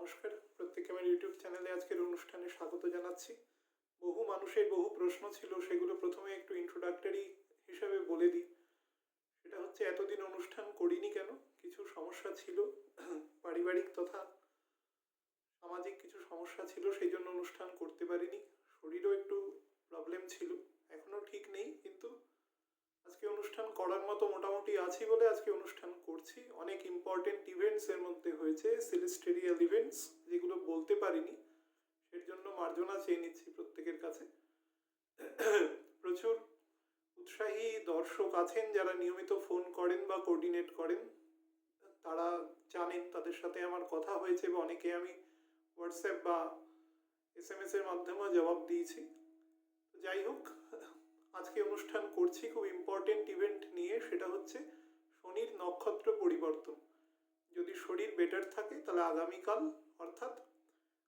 নমস্কার, প্রত্যেককে আমার ইউটিউব চ্যানেলে আজকের অনুষ্ঠানে স্বাগত জানাচ্ছি। বহু মানুষের বহু প্রশ্ন ছিল, সেগুলো প্রথমে একটু ইন্ট্রোডাক্টরি হিসাবে বলে দিই। সেটা হচ্ছে, এতদিন অনুষ্ঠান করিনি কেন? কিছু সমস্যা ছিল, পারিবারিক তথা সামাজিক কিছু সমস্যা ছিল, সেই জন্য অনুষ্ঠান করতে পারিনি। শরীরও একটু প্রবলেম ছিল, এখনও ঠিক নেই, কিন্তু আজকে অনুষ্ঠান করার মতো মোটামুটি আছি বলে আজকে অনুষ্ঠান করছি। অনেক ইম্পর্টেন্ট ইভেন্টস এর মধ্যে হয়েছে, সেলেস্টেরিয়াল ইভেন্টস, যেগুলো বলতে পারিনি, এর জন্য মার্জনা চেয়ে নিচ্ছি প্রত্যেকের কাছে। প্রচুর উৎসাহী দর্শক আছেন যারা নিয়মিত ফোন করেন বা কোঅর্ডিনেট করেন, তারা জানেন, তাদের সাথে আমার কথা হয়েছে বা অনেকে আমি হোয়াটসঅ্যাপ বা SMS এর মাধ্যমেও জবাব দিয়েছি। যাই হোক, আজকে অনুষ্ঠান করছি খুব ইম্পর্টেন্ট ইভেন্ট নিয়ে। সেটা হচ্ছে শনির নক্ষত্র পরিবর্তন। যদি শরীর বেটার থাকে তাহলে আগামীকাল, অর্থাৎ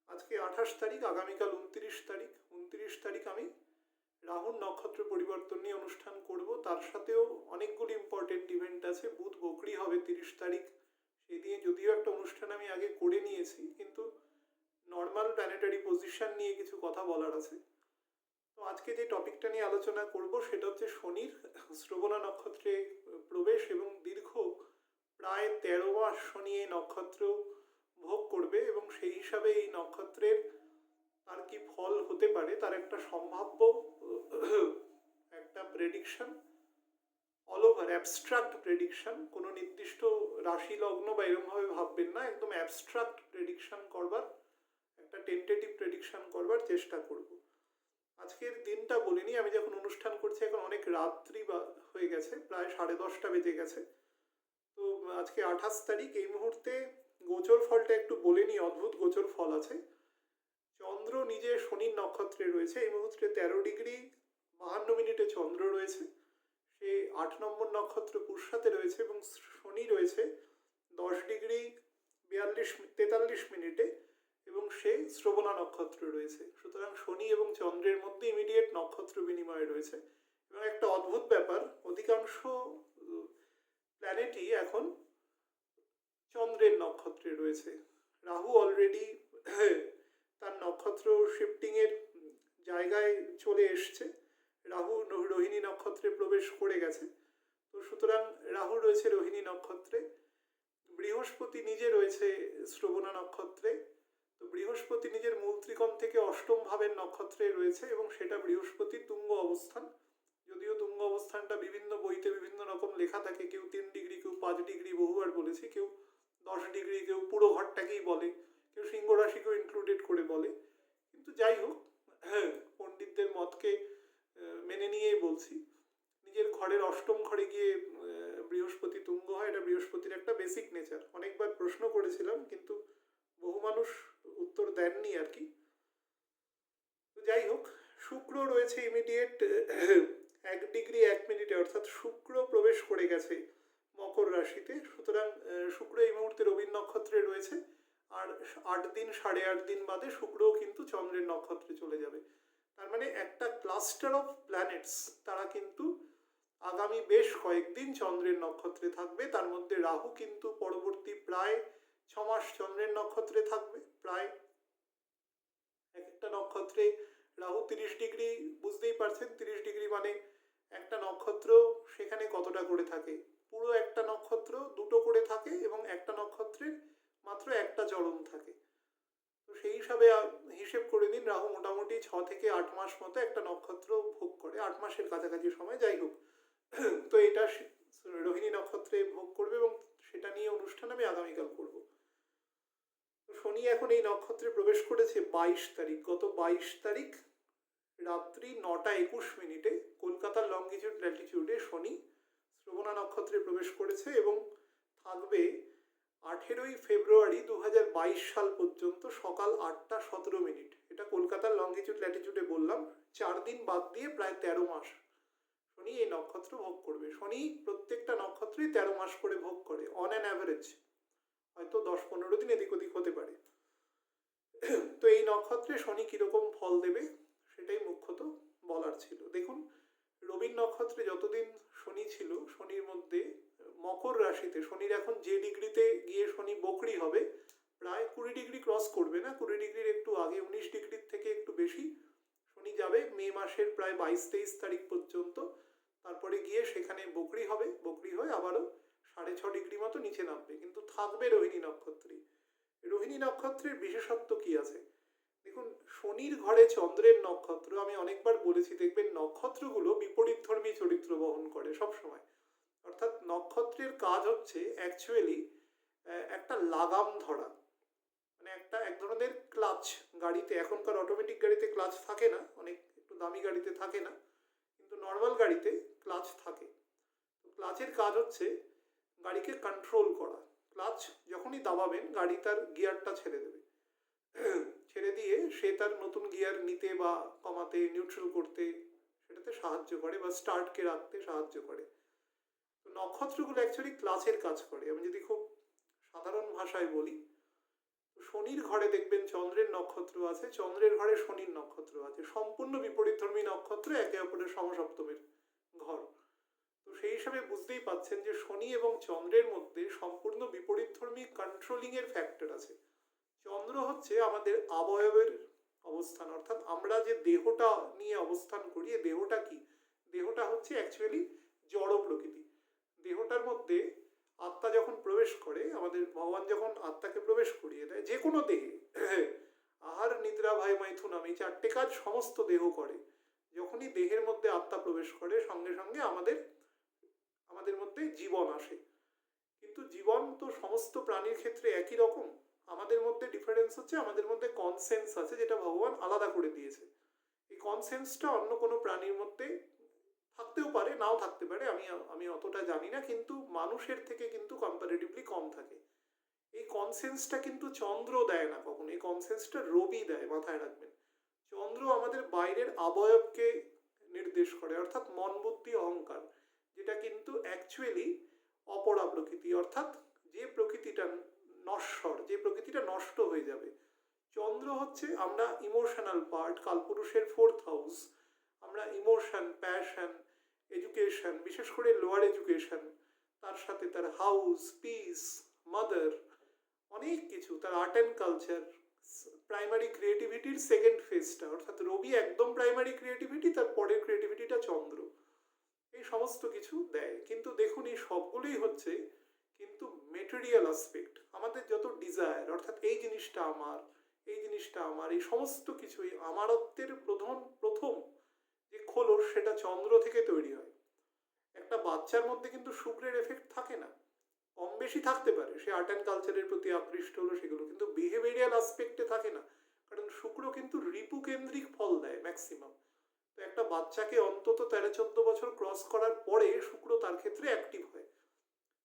আজকে 28 তারিখ, আগামীকাল 29 তারিখ আমি রাহুর নক্ষত্র পরিবর্তন নিয়ে অনুষ্ঠান করব। তার সাথেও অনেকগুলি ইম্পর্টেন্ট ইভেন্ট আছে। বুধ বকরি হবে 30 তারিখ, সেই দিয়ে যদিও একটা অনুষ্ঠান আমি আগে করে নিয়েছি, কিন্তু নর্মাল প্ল্যানেটারি পজিশন নিয়ে কিছু কথা বলার আছে। তো আজকে যে টপিকটা নিয়ে আলোচনা করব সেটা হচ্ছে শনির শ্রবণা নক্ষত্রে প্রবেশ এবং দীর্ঘ প্রায় 13 মাস শনি এই নক্ষত্র ভোগ করবে, এবং সেই হিসাবে এই নক্ষত্রের আর কি ফল হতে পারে তার একটা সম্ভাব্য একটা prediction, all over abstract prediction. কোনো নির্দিষ্ট রাশি লগ্ন বা এরকমভাবে ভাববেন না, একদম অ্যাবস্ট্রাক্ট প্রেডিকশন করবার, একটা টেন্টেটিভ প্রেডিকশন করবার চেষ্টা করব। আজকের দিনটা বলিনি, আমি যখন অনুষ্ঠান করছি এখন অনেক রাত্রি বা হয়ে গেছে, প্রায় 10:30 বেজে গেছে। তো আজকে 28 তারিখ, এই মুহূর্তে গোচর ফলটা একটু বলে নিই। অদ্ভুত গোচর ফল আছে। চন্দ্র নিজে শনির নক্ষত্রে রয়েছে, এই মুহূর্তে 13 ডিগ্রি 52 মিনিটে চন্দ্র রয়েছে। সে 8 নম্বর নক্ষত্র পুষ্যাতে রয়েছে, এবং শনি রয়েছে 10 ডিগ্রি 43 মিনিটে, এবং সে শ্রবণা নক্ষত্র রয়েছে। সুতরাং শনি এবং চন্দ্রের মধ্যে ইমিডিয়েট নক্ষত্র বিনিময় রয়েছে। এবং একটা অদ্ভুত ব্যাপার, অধিকাংশ প্ল্যানেটই এখন চন্দ্রের নক্ষত্রে রয়েছে। রাহু অলরেডি তার নক্ষত্র শিফটিংয়ের জায়গায় চলে এসছে। রাহু রোহিণী নক্ষত্রে প্রবেশ করে গেছে। তো সুতরাং রাহু রয়েছে রোহিণী নক্ষত্রে, বৃহস্পতি নিজে রয়েছে শ্রবণা নক্ষত্রে। তো বৃহস্পতি নিজের মূল ত্রিকোণ থেকে 8ম ভাবের নক্ষত্রে রয়েছে, এবং সেটা বৃহস্পতি তুঙ্গ অবস্থান। যদিও তুঙ্গ অবস্থানটা বিভিন্ন বইতে বিভিন্ন রকম লেখা থাকে, কেউ 3 ডিগ্রি, কেউ 5 ডিগ্রি, বহুবার বলেছি, কেউ 10 ডিগ্রি, কেউ পুরো ঘরটাকেই বলে, কেউ সিংহ রাশিকেও ইনক্লুডেড করে বলে। কিন্তু যাই হোক, পণ্ডিতদের মতকে মেনে নিয়েই বলছি। নিজের ঘরের 8ম ঘরে গিয়ে বৃহস্পতি তুঙ্গ হয়, এটা বৃহস্পতির একটা বেসিক নেচার। অনেকবার প্রশ্ন করেছিলাম, কিন্তু বহু মানুষ উত্তর দেননি আর কি। তো যাই হোক, শুক্র রয়েছে ইমিডিয়েট 1 ডিগ্রি 1 মিনিটে, অর্থাৎ শুক্র প্রবেশ করে গেছে মকর রাশিতে। সুতরাং শুক্র এই মুহূর্তে রবীর নক্ষত্রে রয়েছে, আর 8 দিন 8.5 দিন বাদে শুক্রও কিন্তু চন্দ্রের নক্ষত্রে চলে যাবে। তার মানে একটা ক্লাস্টার অফ প্ল্যানেটস, তারা কিন্তু আগামী বেশ কয়েকদিন চন্দ্রের নক্ষত্রে থাকবে। তার মধ্যে রাহু কিন্তু পরবর্তী প্রায় 6 মাস চন্দ্রের নক্ষত্রে থাকবে। প্রায় এক একটা নক্ষত্রে রাহু 30 ডিগ্রি, বুঝতেই পারছেন 30 ডিগ্রি মানে একটা নক্ষত্র সেখানে কতটা করে থাকে। পুরো একটা নক্ষত্র 2টো করে থাকে, এবং একটা নক্ষত্রের মাত্র একটা চরণ থাকে। তো সেই হিসাবে হিসেব করে দিন, রাহু মোটামুটি 6 থেকে 8 মাস মতো একটা নক্ষত্র ভোগ করে, 8 মাসের কাছাকাছি সময়। যাই হোক, তো এটা রোহিণী নক্ষত্রে ভোগ করবে, এবং সেটা নিয়ে অনুষ্ঠান আমি আগামীকাল করব। শনি এখন এই নক্ষত্রে প্রবেশ করেছে 22 তারিখ, গত 22 তারিখ রাত্রি 9টা 21 মিনিটে কলকাতার লঙ্গিটিউড ল্যাটিটিউডে শনি শ্রবণা নক্ষত্রে প্রবেশ করেছে, এবং থাকবে 18 ফেব্রুয়ারি 2022 সাল পর্যন্ত সকাল 8টা 17 মিনিট। এটা কলকাতার লঙ্গিটিউড ল্যাটিটিউডে বললাম। 4 দিন বাদ দিয়ে প্রায় 13 মাস শনি এই নক্ষত্র ভোগ করবে। শনি প্রত্যেকটা নক্ষত্রই 13 মাস করে ভোগ করে অন অ্যান অ্যাভারেজ, হয়তো 10-15 দিন এদিক ওদিক হতে পারে। তো এই নক্ষত্রে শনি কিরকম ফল দেবে সেটাই মুখ্যত বলার ছিল। দেখুন, রবির নক্ষত্রে যতদিন শনি ছিল, শনির মধ্যে মকর রাশিতে শনির এখন যে ডিগ্রিতে গিয়ে শনি বকরি হবে, প্রায় 20 20 ডিগ্রি ক্রস করবে না, 20 ডিগ্রির একটু আগে, 19 ডিগ্রির থেকে একটু বেশি শনি যাবে মে মাসের প্রায় 22-23 তারিখ পর্যন্ত। তারপরে গিয়ে সেখানে বকরি হবে, বকরি হয়ে আবারও 6.5 ডিগ্রি মতো নিচে নামবে, কিন্তু থাকবে রোহিণী নক্ষত্রে। রোহিণী নক্ষত্রের বিশেষত্ব কি আছে দেখুন, শনির ঘরে চন্দ্রের নক্ষত্র, আমি অনেকবার বলেছি, দেখবেন নক্ষত্রগুলো বিপরীতধর্মী চরিত্র বহন করে সব সময়। অর্থাৎ নক্ষত্রের কাজ হচ্ছে অ্যাকচুয়ালি একটা লাগাম ধরা, মানে এক ধরনের ক্লাচ। গাড়িতে, এখনকার অটোমেটিক গাড়িতে ক্লাচ থাকে না, অনেক একটু দামি গাড়িতে থাকে না, কিন্তু নর্মাল গাড়িতে ক্লাচ থাকে। তো ক্লাচের কাজ হচ্ছে গাড়িকে কন্ট্রোল করা। ক্লাচ যখনই দাবাবেন গাড়ি তার গিয়ারটা ছেড়ে দেবে, ছেড়ে দিয়ে সে তার নতুন গিয়ার নিতে বা কমাতে, নিউট্রাল করতে সেটাতে সাহায্য করে, বা স্টার্টকে রাখতে সাহায্য করে। তো নক্ষত্রগুলো অ্যাকচুয়ালি ক্লাচের কাজ করে। আমি যদি খুব সাধারণ ভাষায় বলি, শনির ঘরে দেখবেন চন্দ্রের নক্ষত্র আছে, চন্দ্রের ঘরে শনির নক্ষত্র আছে, সম্পূর্ণ বিপরীতধর্মী নক্ষত্র, একে অপরের সমসপ্তমের ঘর। তো সেই হিসাবে বুঝতেই পাচ্ছেন যে শনি এবং চন্দ্রের মধ্যে সম্পূর্ণ বিপরীতধর্মী কন্ট্রোলিং এর ফ্যাক্টর আছে। চন্দ্র হচ্ছে আমাদের অবয়বের অবস্থান, অর্থাৎ আমরা যে দেহটা নিয়ে অবস্থান করি, এই দেহটা কি, দেহটা হচ্ছে অ্যাকচুয়ালি জড় প্রকৃতি। দেহটার মধ্যে আত্মা যখন প্রবেশ করে, আমাদের ভগবান যখন আত্মাকে প্রবেশ করিয়ে দেয় যে কোনো দেহে, আহার নিদ্রা ভয় মাইথুনম, এই 4টে কাজ সমস্ত দেহ করে। যখনই দেহের মধ্যে আত্মা প্রবেশ করে, সঙ্গে সঙ্গে আমাদের মধ্যে জীবন আসে। কিন্তু জীবন তো সমস্ত প্রাণীর ক্ষেত্রে একই রকম। আমাদের মধ্যে ডিফারেন্স হচ্ছে আমাদের মধ্যে কনসেন্স আছে, যেটা ভগবান আলাদা করে দিয়েছে। এই কনসেন্সটা অন্য কোনো প্রাণীর মধ্যে থাকতেও পারে, নাও থাকতে পারে, আমি অতটা জানি না, কিন্তু মানুষের থেকে কিন্তু কম্পারেটিভলি কম থাকে। এই কনসেন্সটা কিন্তু চন্দ্র দেয় না কখনো, এই কনসেন্সটা রবি দেয়, মাথায় রাখবেন। চন্দ্র আমাদের বাইরের অবয়বকে নির্দেশ করে, অর্থাৎ মন বুদ্ধি অহংকার, যেটা কিন্তু অ্যাকচুয়ালি অপরা প্রকৃতি, অর্থাৎ যে প্রকৃতিটা নশ্বর, যে প্রকৃতিটা নষ্ট হয়ে যাবে। চন্দ্র হচ্ছে আমরা ইমোশনাল পার্ট, কালপুরুষের 4th হাউস। আমরা ইমোশন, প্যাশন, এডুকেশন, বিশেষ করে লোয়ার এডুকেশন, তার সাথে তার হাউস, পিস, মাদার, অনেক কিছু, তার আর্ট অ্যান্ড কালচার, প্রাইমারি ক্রিয়েটিভিটির সেকেন্ড ফেজটা, অর্থাৎ রবি একদম প্রাইমারি ক্রিয়েটিভিটি, তার পরের ক্রিয়েটিভিটিটা চন্দ্র, এই সমস্ত কিছু দেয়। কিন্তু দেখুন, এই সবগুলোই হচ্ছে কিন্তু মেটেরিয়াল অ্যাসপেক্ট। আমাদের যত ডিজায়ার, অর্থাৎ এই জিনিসটা আমার, এই জিনিসটা আমার, এই সমস্ত কিছুই আমারত্বের প্রথম যে খোলস, সেটা চন্দ্র থেকে তৈরি হয়। একটা বাচ্চার মধ্যে কিন্তু শুক্রের এফেক্ট থাকে না, কম বেশি থাকতে পারে, সে আর্ট অ্যান্ড কালচারের প্রতি আকৃষ্ট হলো সেগুলো, কিন্তু বিহেভিয়ারিয়াল অ্যাসপেক্টে থাকে না, কারণ শুক্র কিন্তু রিপু কেন্দ্রিক ফল দেয় ম্যাক্সিমাম। তো একটা বাচ্চাকে অন্তত 13-14 বছর ক্রস করার পরে শুক্র তার ক্ষেত্রে অ্যাক্টিভ হয়,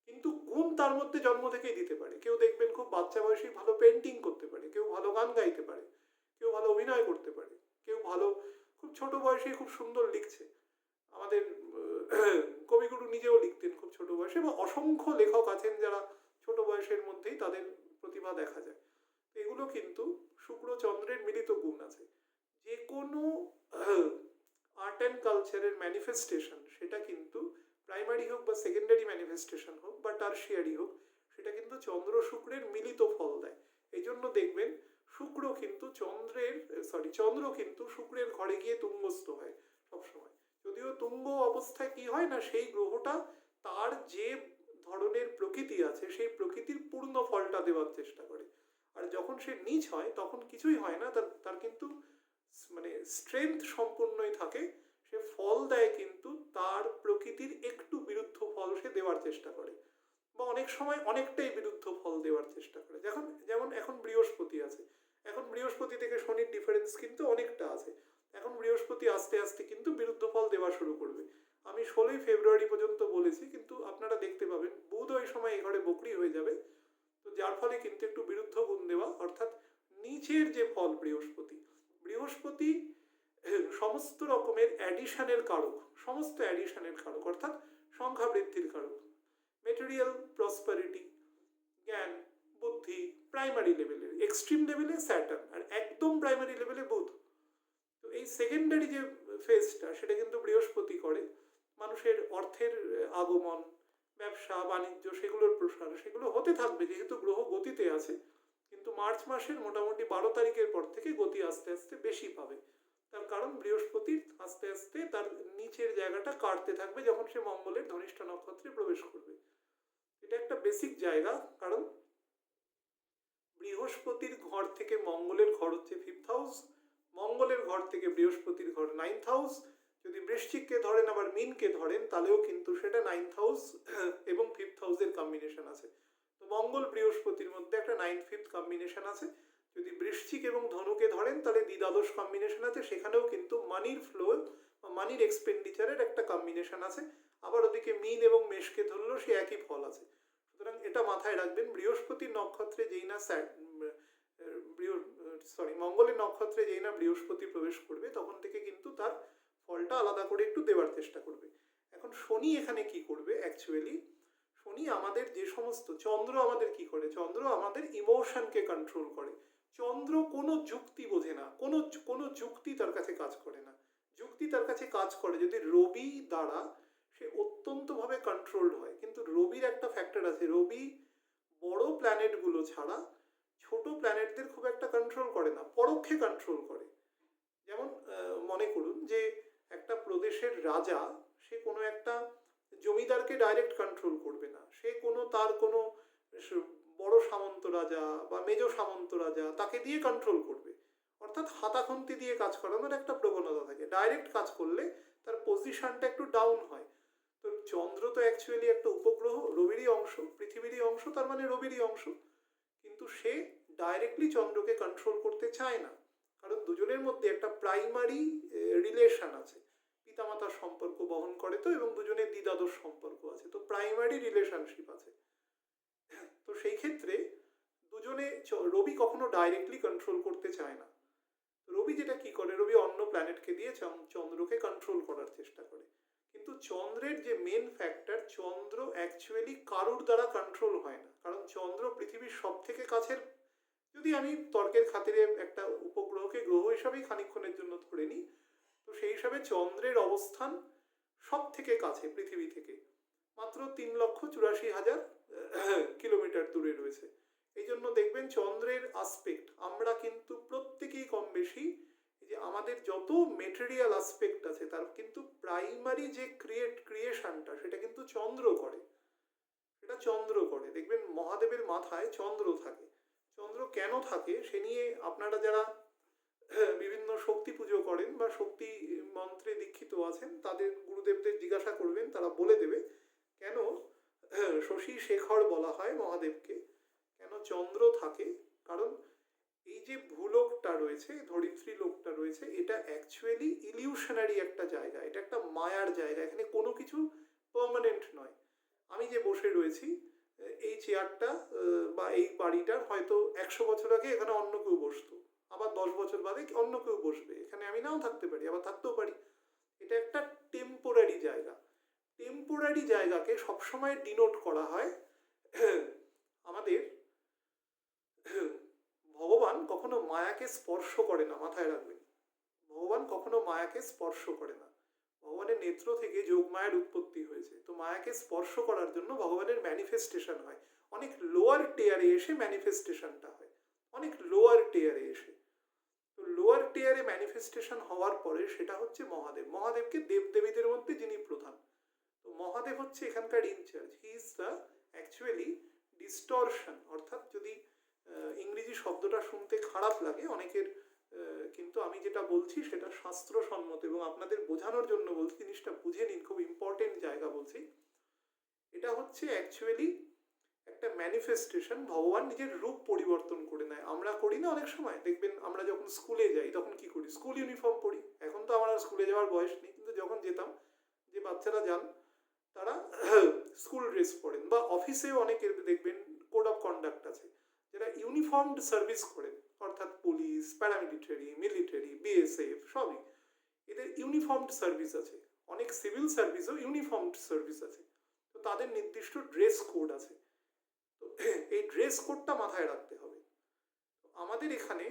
কিন্তু গুণ তার মধ্যে জন্ম থেকেই দিতে পারে। কেউ দেখবেন খুব বাচ্চা বয়সেই ভালো পেন্টিং করতে পারে, কেউ ভালো গান গাইতে পারে, কেউ ভালো অভিনয় করতে পারে, কেউ ভালো খুব ছোট বয়সে খুব সুন্দর লিখছে। আমাদের কবিগুরু নিজেও লিখতেন খুব ছোট বয়সে, এবং অসংখ্য লেখক আছেন যারা ছোট বয়সের মধ্যেই তাদের প্রতিভা দেখা যায়। এগুলো কিন্তু শুক্র চন্দ্রের মিলিত গুণ আছে। যে কোনো আর্ট অ্যান্ড কালচারের ম্যানিফেস্টেশন, সেটা কিন্তু প্রাইমারি হোক বা সেকেন্ডারি ম্যানিফেস্টেশন হোক বা টারশিয়ারি হোক, সেটা কিন্তু চন্দ্র শুক্রের মিলিত ফল দেয়। এই জন্য দেখবেন চন্দ্র কিন্তু শুক্রের ঘরে গিয়ে তুঙ্গস্থ হয় সবসময়। যদিও তুঙ্গ অবস্থায় কি হয় না, সেই গ্রহটা তার যে ধরনের প্রকৃতি আছে সেই প্রকৃতির পূর্ণ ফলটা দেওয়ার চেষ্টা করে। আর যখন সে নীচ হয় তখন কিছুই হয় না, তার কিন্তু মানে স্ট্রেংথ সম্পূর্ণই থাকে, সে ফল দেয় কিন্তু তার প্রকৃতির একটু বিরুদ্ধ ফল সে দেওয়ার চেষ্টা করে, বা অনেক সময় অনেকটাই বিরুদ্ধ ফল দেওয়ার চেষ্টা করে। যেমন এখন বৃহস্পতি আছে, এখন বৃহস্পতি থেকে শনির ডিফারেন্স কিন্তু অনেকটা আছে। এখন বৃহস্পতি আস্তে আস্তে কিন্তু বিরুদ্ধ ফল দেওয়া শুরু করবে। আমি 16ই ফেব্রুয়ারি পর্যন্ত বলেছি, কিন্তু আপনারা দেখতে পাবেন বুধ ওই সময় এই ঘরে বকরি হয়ে যাবে, তো যার ফলে কিন্তু একটু বিরুদ্ধ গুণ দেওয়া, অর্থাৎ নিচের যে ফল বৃহস্পতি সমস্ত রকমের অ্যাডিশনের কারক, সমস্ত অ্যাডিশনের কারক, অর্থাৎ সংখ্যা বৃদ্ধির কারক, মেটেরিয়াল প্রসপারিটি, জ্ঞান, বুদ্ধি, প্রাইমারি লেভেলের, এক্সট্রিম লেভেলে স্যাটার্ন, আর একদম প্রাইমারি লেভেলে বুধ। তো এই সেকেন্ডারি যে ফেজটা, সেটা কিন্তু বৃহস্পতি করে। মানুষের অর্থের আগমন, ব্যবসা বাণিজ্য, সেগুলোর প্রসার, সেগুলো হতে থাকবে যেহেতু গ্রহ গতিতে আছে, কিন্তু মার্চ মাসের মোটামুটি 12 তারিখের পর থেকে গতি আস্তে আস্তে বেশি পাবে। তার কারণ বৃহস্পতি আস্তে আস্তে তার নিচের জায়গাটা কাটতে থাকবে যখন সে মঙ্গলের ধনিষ্ঠ নক্ষত্রে প্রবেশ করবে। এটা একটা বেসিক জায়গা, কারণ বৃহস্পতির ঘর থেকে মঙ্গলের ঘর হচ্ছে 5th হাউস, মঙ্গলের ঘর থেকে বৃহস্পতির ঘর 9th হাউস। যদি বৃশ্চিককে ধরেন আবার মিনকে ধরেন তাহলেও কিন্তু সেটা 9th হাউস এবং 5th হাউসের কম্বিনেশন আছে। তো মঙ্গল বৃহস্পতির মধ্যে একটা 9th 5th কম্বিনেশন আছে। যদি বৃশ্চিক এবং ধনুকে ধরেন তাহলে দ্বিদ্বাদশ কম্বিনেশন আছে, সেখানেও কিন্তু মানির ফ্লো বা মানির এক্সপেন্ডিচারের একটা কম্বিনেশন আছে। আবার ওদিকে মিন এবং মেষকে ধরলেও সে একই ফল আছে। সুতরাং এটা মাথায় রাখবেন, বৃহস্পতির নক্ষত্রে যেই না মঙ্গলের নক্ষত্রে যেই না বৃহস্পতি প্রবেশ করবে তখন থেকে কিন্তু তার ফলটা আলাদা করে একটু দেওয়ার চেষ্টা করবে। এখন শনি এখানে কি করবে অ্যাকচুয়ালি, শনি আমাদের যে সমস্ত, চন্দ্র আমাদের কি করে, চন্দ্র আমাদের ইমোশনকে কন্ট্রোল করে। চন্দ্র কোনো যুক্তি বোঝে না, কোনো যুক্তি তার কাছে কাজ করে না। যুক্তি তার কাছে কাজ করে যদি রবি দ্বারা, সে অত্যন্তভাবে কন্ট্রোলড হয়। কিন্তু রবির একটা ফ্যাক্টর আছে, রবি বড় প্ল্যানেটগুলো ছাড়া ছোট প্ল্যানেটদের খুব একটা কন্ট্রোল করে না, পরোক্ষে কন্ট্রোল করে। যেমন মনে করুন যে একটা প্রদেশের রাজা, সে কোনো একটা জমিদারকে ডাইরেক্ট কন্ট্রোল করবে না, সে তার কোনো বড় সামন্ত রাজা বা মেজ সামন্ত রাজা তাকে দিয়ে কন্ট্রোল করবে। অর্থাৎ হাতাখন্তি দিয়ে কাজ করানোর একটা প্রবণতা থাকে। ডাইরেক্ট কাজ করলে তার পজিশনটা একটু ডাউন হয়। তো চন্দ্র তো অ্যাকচুয়ালি একটা উপগ্রহ, রবিরই অংশ, পৃথিবীরই অংশ, তার মানে রবিরই অংশ। কিন্তু সে ডাইরেক্টলি চন্দ্রকে কন্ট্রোল করতে চায় না, কারণ দুজনের মধ্যে একটা প্রাইমারি রিলেশন আছে, পিতামাতার সম্পর্ক বহন করে তো, এবং দুজনের দ্বিদ্বাদশ সম্পর্ক আছে, তো প্রাইমারি রিলেশনশিপ আছে। তো সেই ক্ষেত্রে দুজনে, রবি কখনো ডাইরেক্টলি কন্ট্রোল করতে চায় না। রবি যেটা কি করে, রবি অন্য প্ল্যানেটকে দিয়ে চন্দ্রকে কন্ট্রোল করার চেষ্টা করে। কিন্তু চন্দ্রের যে মেন ফ্যাক্টর, চন্দ্র অ্যাকচুয়ালি কারুর দ্বারা কন্ট্রোল হয় না, কারণ চন্দ্র পৃথিবীর সব থেকে কাছের, যদি আমি তর্কের খাতিরে একটা উপগ্রহকে গ্রহ হিসাবেই খানিকক্ষণের জন্য ধরে নিই, তো সেই হিসাবে চন্দ্রের অবস্থান সব থেকে কাছে পৃথিবী থেকে, মাত্র 3,84,000 কিলোমিটার দূরে রয়েছে। এই জন্য দেখবেন চন্দ্রের আসপেক্ট, আমরা কিন্তু প্রত্যেকেই কম বেশি, যে আমাদের যত মেটেরিয়াল আসপেক্ট আছে তার কিন্তু প্রাইমারি যে ক্রিয়েশনটা সেটা কিন্তু চন্দ্র করে, সেটা চন্দ্র করে। দেখবেন মহাদেবের মাথায় চন্দ্র থাকে। চন্দ্র কেন থাকে সে নিয়ে আপনারা যারা বিভিন্ন শক্তি পুজো করেন বা শক্তি মন্ত্রে দীক্ষিত আছেন তাদের গুরুদেবদের জিজ্ঞাসা করবেন, তারা বলে দেবে কেন শশী শেখর বলা হয় মহাদেবকে, কেন চন্দ্র থাকে। কারণ এই যে ভূলোকটা রয়েছে, ধরিত্রী লোকটা রয়েছে, এটা অ্যাকচুয়ালি ইলিউশনারি একটা জায়গা, এটা একটা মায়ার জায়গা, এখানে কোনো কিছু পার্মানেন্ট নয়। আমি যে বসে রয়েছি, এই চেয়ারটা বা এই বাড়িটার হয়তো 100 বছর আগে এখানে অন্য কেউ বসতো, আবার 10 বছর বাদে অন্য কেউ বসবে, এখানে আমি নাও থাকতে পারি, আবার থাকতেও পারি। এটা একটা টেম্পোরারি জায়গা। টেম্পোরারি জায়গাকে সবসময় ডিনোট করা হয় আমাদের ভগবান কখনো মায়াকে স্পর্শ করে না, মাথায় রাখবেন। ভগবান কখনো মায়াকে স্পর্শ করে না। ভগবানের নেত্র থেকে যোগমায়ার উৎপত্তি হয়েছে, তো মায়াকে স্পর্শ করার জন্য ভগবানের ম্যানিফেস্টেশন হয়, অনেক লোয়ার টেয়ারে এসে ম্যানিফেস্টেশনটা হয়, অনেক লোয়ার টেয়ারে এসে। তো লোয়ার টেয়ারে ম্যানিফেস্টেশন হওয়ার পরে সেটা হচ্ছে মহাদেব। মহাদেবকে দেবদেবীদের মধ্যে যিনি প্রধান, তো মহাদেব হচ্ছে এখানকার incharge. He is the actually distortion, অর্থাৎ যদি ইংরেজি শব্দটা শুনতে খারাপ লাগে অনেকের, কিন্তু আমি যেটা বলছি সেটা শাস্ত্রসম্মত এবং আপনাদের বোঝানোর জন্য বলছি, জিনিসটা বুঝে নিন, খুব ইম্পর্টেন্ট জায়গা বলছি। এটা হচ্ছে অ্যাকচুয়ালি একটা ম্যানিফেস্টেশন, ভগবান নিজের রূপ পরিবর্তন করে নেয়। আমরা করি না অনেক সময়, দেখবেন আমরা যখন স্কুলে যাই তখন কি করি, স্কুল ইউনিফর্ম পরি। এখন তো আমার স্কুলে যাওয়ার বয়স নেই, কিন্তু যখন যেতাম, যে বাচ্চারা যান তারা স্কুল ড্রেস পরেন, বা অফিসেও অনেকের দেখবেন কোড অফ কন্ডাক্ট আছে, যারা ইউনিফর্মড সার্ভিস করেন, অর্থাৎ পুলিশ, প্যারামিলিটারি, মিলিটারি, বিএসএফ, সবই এদের ইউনিফর্মড সার্ভিস আছে। অনেক সিভিল সার্ভিসও ইউনিফর্মড সার্ভিস আছে, তো তাদের নির্দিষ্ট ড্রেস কোড আছে। তো এই ড্রেস কোডটা মাথায় রাখতে হবে। আমাদের এখানে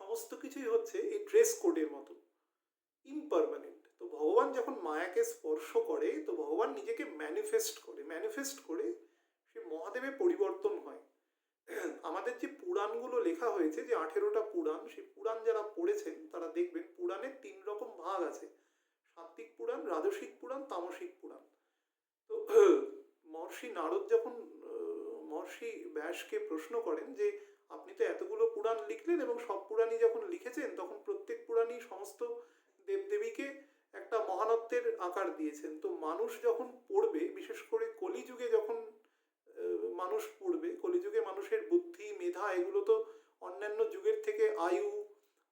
সমস্ত কিছুই হচ্ছে এই ড্রেস কোডের মতো ইমপারমানেন্ট। তো ভগবান যখন মায়াকে স্পর্শ করে, তো ভগবান নিজেকে ম্যানিফেস্ট করে সে মহাদেবে পরিবর্তন হয়। আমাদের যে পুরাণগুলো লেখা হয়েছে, যে 18টা পুরাণ, সেই পুরাণ যারা পড়েছেন তারা দেখবেন পুরাণের 3 রকম ভাগ আছে: সাত্বিক পুরাণ, রাজসিক পুরাণ, তামসিক পুরাণ। তো মহর্ষি নারদ যখন মহর্ষি ব্যাসকে প্রশ্ন করেন যে আপনি তো এতগুলো পুরাণ লিখলেন এবং সব পুরাণই যখন লিখেছেন তখন প্রত্যেক পুরাণই সমস্ত দেবদেবীকে একটা মহানত্বের আকার দিয়েছেন, তো মানুষ যখন পড়বে, বিশেষ করে কলিযুগে যখন মানুষ পড়বে, কলিযুগে মানুষের বুদ্ধি মেধা এগুলো তো অন্যান্য যুগের থেকে আয়ু,